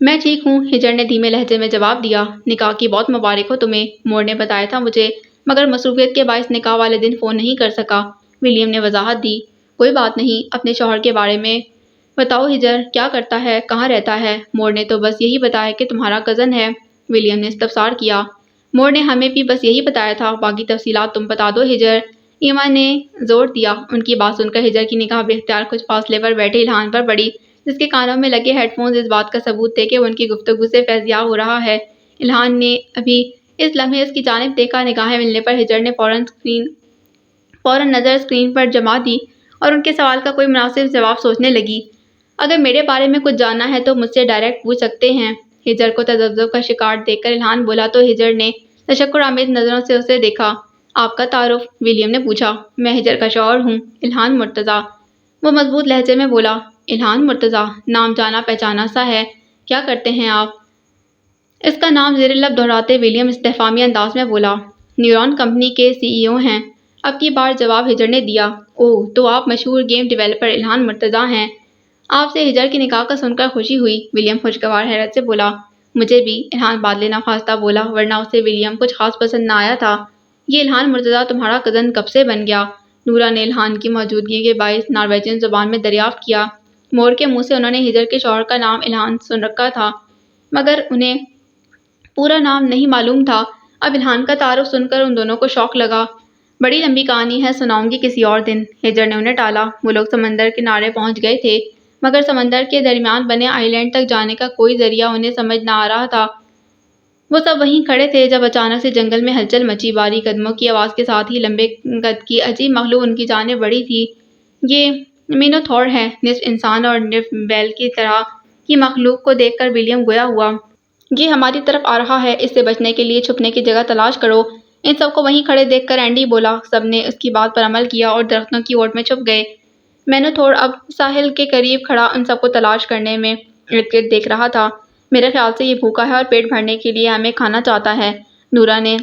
میں ٹھیک ہوں، ہجر نے دھیمے لہجے میں جواب دیا۔ نکاح کی بہت مبارک ہو تمہیں، مور نے بتایا تھا مجھے، مگر مصروفیت کے باعث نکاح والے دن فون نہیں کر سکا، ولیم نے وضاحت دی۔ کوئی بات نہیں، اپنے شوہر کے بارے میں بتاؤ ہجر، کیا کرتا ہے، کہاں رہتا ہے؟ مور نے تو بس یہی بتایا کہ تمہارا کزن ہے، ولیم نے استفسار کیا۔ مور نے ہمیں بھی بس یہی بتایا تھا، باقی تفصیلات تم بتا دو ہجر، ایما نے زور دیا۔ ان کی بات سن کر ہجر کی نگاہ بے اختیار کچھ فاصلے پر بیٹھے الہان پر پڑی، جس کے کانوں میں لگے ہیڈ فونز اس بات کا ثبوت تھے کہ وہ ان کی گفتگو سے فیضیاب ہو رہا ہے۔ الہان نے ابھی اس لمحے اس کی جانب دیکھا، نگاہیں ملنے پر ہجر نے فوراً نظر اسکرین پر جما دی اور ان کے سوال کا کوئی مناسب جواب سوچنے لگی۔ اگر میرے بارے میں کچھ جاننا ہے تو مجھ سے ڈائریکٹ پوچھ سکتے ہیں۔ ہجر کو تذبذب کا شکار دیکھ کر الہان بولا تو ہجر نے تشکر آمیز نظروں سے اسے دیکھا۔ آپ کا تعارف؟ ولیم نے پوچھا۔ میں ہجر کا شوہر ہوں، الہان مرتضیٰ، وہ مضبوط لہجے میں بولا۔ الہان مرتضیٰ، نام جانا پہچانا سا ہے، کیا کرتے ہیں آپ؟ اس کا نام زیر لب دہراتے ولیم استفہامی انداز میں بولا۔ نیورون کمپنی کے CEO ہیں، اب کی بار جواب ہجر نے دیا۔ اوہ، تو آپ مشہور گیم ڈیولپر الہان مرتضیٰ ہیں۔ آپ سے ہجر کے نکاح کا سن کر خوشی ہوئی، ولیم خوشگوار حیرت سے بولا۔ مجھے بھی، الہان بادلِ ناخواستہ بولا، ورنہ اسے ولیم کچھ خاص پسند نہ آیا تھا۔ یہ الہان مرتضیٰ تمہارا کزن کب سے بن گیا؟ نورا نے الہان کی موجودگی کے باعث نارویجین زبان میں دریافت کیا۔ مور کے منہ سے انہوں نے ہجر کے شوہر کا نام الہان سن رکھا تھا، مگر انہیں پورا نام نہیں معلوم تھا۔ اب الہان کا تعارف سن کر ان دونوں کو شوق لگا۔ بڑی لمبی کہانی ہے، سناؤں گی کسی اور دن، ہجر نے انہیں ٹالا۔ وہ لوگ سمندر کنارے پہنچ گئے تھے، مگر سمندر کے درمیان بنے آئی لینڈ تک جانے کا کوئی ذریعہ انہیں سمجھ نہ آ رہا تھا۔ وہ سب وہیں کھڑے تھے جب اچانک سے جنگل میں ہلچل مچی۔ باری قدموں کی آواز کے ساتھ ہی لمبے قد کی عجیب مخلوق ان کی جانب بڑھی تھی۔ یہ مینوتھور ہے، نصف انسان اور نصف بیل کی طرح کی مخلوق کو دیکھ کر ولیم گویا ہوا۔ یہ ہماری طرف آ رہا ہے، اس سے بچنے کے لیے چھپنے کی جگہ تلاش کرو۔ ان سب کو وہیں کھڑے دیکھ کر اینڈی بولا۔ سب نے اس کی بات پر عمل کیا اور درختوں کی اوٹ میں چھپ گئے۔ مینوتھور اب ساحل کے قریب کھڑا ان سب کو تلاش کرنے میں ارد گرد دیکھ رہا تھا۔ میرے خیال سے یہ بھوکا ہے اور پیٹ بھرنے کے لیے ہمیں کھانا چاہتا ہے، نورا نے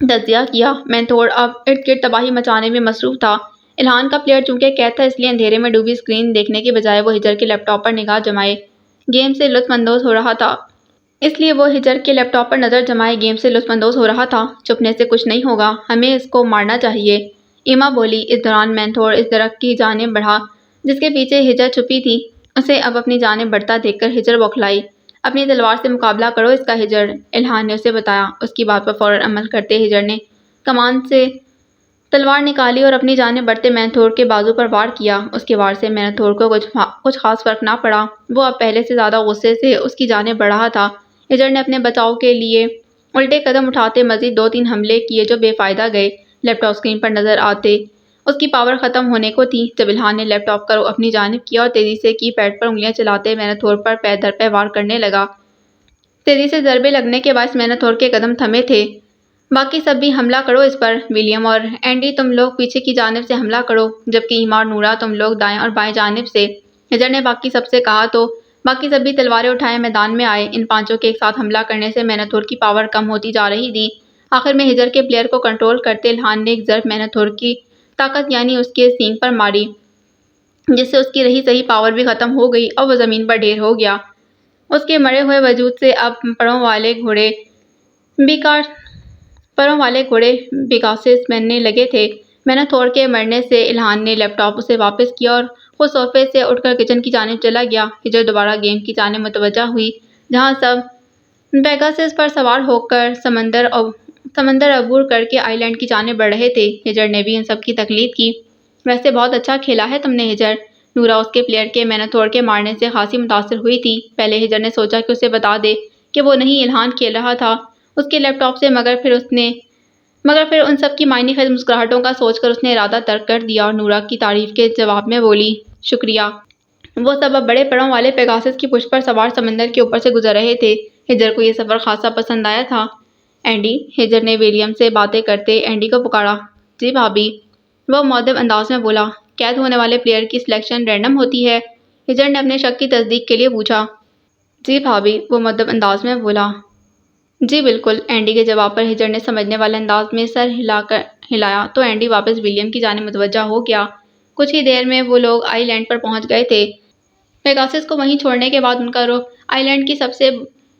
تجزیہ کیا۔ مینوتھور اب ارد گرد تباہی مچانے میں مصروف تھا۔ الہان کا پلیئر چونکہ قید تھا، اس لیے اندھیرے میں ڈوبی اسکرین دیکھنے کے بجائے وہ ہجر کے لیپ ٹاپ پر نگاہ جمائے گیم سے لطف اندوز ہو رہا تھا۔ چھپنے سے کچھ نہیں ہوگا، ہمیں اس کو مارنا چاہیے، ایما بولی۔ اس دوران مینوتھور اس درخت کی جانب بڑھا جس کے پیچھے ہجر چھپی تھی۔ اسے اب اپنی جانب بڑھتا دیکھ کر ہجر بوکھلائی۔ اپنی تلوار سے مقابلہ کرو اس کا ہجر، الہان نے اسے بتایا۔ اس کی بات پر فوراً عمل کرتے ہجر نے کمان سے تلوار نکالی اور اپنی جانب بڑھتے مینوتھور کے بازو پر وار کیا۔ اس کے وار سے مینوتھور کو کچھ خاص فرق نہ پڑا، وہ اب پہلے سے زیادہ غصے سے اس کی جانب بڑھ رہا تھا۔ ہجر نے اپنے بچاؤ کے لیے الٹے قدم اٹھاتے مزید 2-3 حملے کیے جو بے فائدہ گئے۔ لیپ ٹاپ اسکرین پر نظر آتے اس کی پاور ختم ہونے کو تھی جب الہان نے لیپ ٹاپ کو اپنی جانب کیا اور تیزی سے کی پیڈ پر انگلیاں چلاتے مینوتھور پر پے در پے وار کرنے لگا۔ تیزی سے ضربے لگنے کے باعث مینوتھور کے قدم تھمے تھے۔ باقی سب بھی حملہ کرو اس پر، ولیم اور اینڈی تم لوگ پیچھے کی جانب سے حملہ کرو، جبکہ ایما اور نورا تم لوگ دائیں اور بائیں جانب سے، ہجر نے باقی سب سے کہا تو باقی سب بھی تلواریں اٹھائے میدان میں آئے۔ ان پانچوں کے ایک ساتھ حملہ کرنے سے مینوتھور کی پاور کم ہوتی جا رہی تھی۔ آخر میں ہجر کے پلیئر کو کنٹرول کرتے الہان نے ایک ضرب مینوتھور کی طاقت یعنی اس کے سینگ پر ماری، جس سے اس کی رہی سہی پاور بھی ختم ہو گئی اور وہ زمین پر ڈھیر ہو گیا۔ اس کے مرے ہوئے وجود سے اب پروں والے گھوڑے پیگاسس بننے لگے تھے۔ مینوتھور کے مرنے سے الہان نے لیپ ٹاپ اسے واپس کیا اور خود صوفے سے اٹھ کر کچن کی جانب چلا گیا۔ ہجر دوبارہ گیم کی جانب متوجہ ہوئی جہاں سب پیگاسس پر سوار ہو کر سمندر عبور کر کے آئی لینڈ کی جانب بڑھ رہے تھے۔ ہجر نے بھی ان سب کی تقلید کی۔ ویسے بہت اچھا کھیلا ہے تم نے ہجر، نورا اس کے پلیئر کے مینوتھور کے مارنے سے خاصی متاثر ہوئی تھی۔ پہلے ہجر نے سوچا کہ اسے بتا دے کہ وہ نہیں الہان کھیل رہا تھا اس کے لیپ ٹاپ سے، مگر پھر ان سب کی معنی خیز مسکراہٹوں کا سوچ کر اس نے ارادہ ترک کر دیا اور نورا کی تعریف کے جواب میں بولی، شکریہ۔ وہ سب اب بڑے پروں والے پیگاسس کی پشت پر سوار سمندر کے اوپر سے گزر رہے تھے۔ ہجر کو یہ سفر خاصا پسند آیا تھا۔ اینڈی، ہجر نے ولیم سے باتیں کرتے اینڈی کو پکارا۔ جی بھابی، وہ مؤدب انداز میں بولا۔ قید ہونے والے پلیئر کی سلیکشن رینڈم ہوتی ہے؟ ہجر نے اپنے شک کی تصدیق کے لیے پوچھا۔ جی بھابی، وہ مؤدب انداز میں بولا۔ جی بالکل، اینڈی کے جواب پر ہجر نے سمجھنے والے انداز میں سر ہلایا تو اینڈی واپس ولیم کی جانب متوجہ ہو گیا۔ کچھ ہی دیر میں وہ لوگ آئی لینڈ پر پہنچ گئے تھے۔ پیگاسس کو وہیں چھوڑنے کے بعد ان کا رخ آئی لینڈ کی سب سے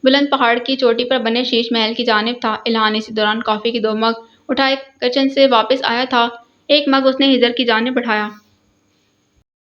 بلند پہاڑ کی چوٹی پر بنے شیش محل کی جانب تھا۔ الہان اسی دوران کافی کے 2 مگ اٹھائے کچن سے واپس آیا تھا۔ ایک مگ اس نے ہجر کی جانب بڑھایا۔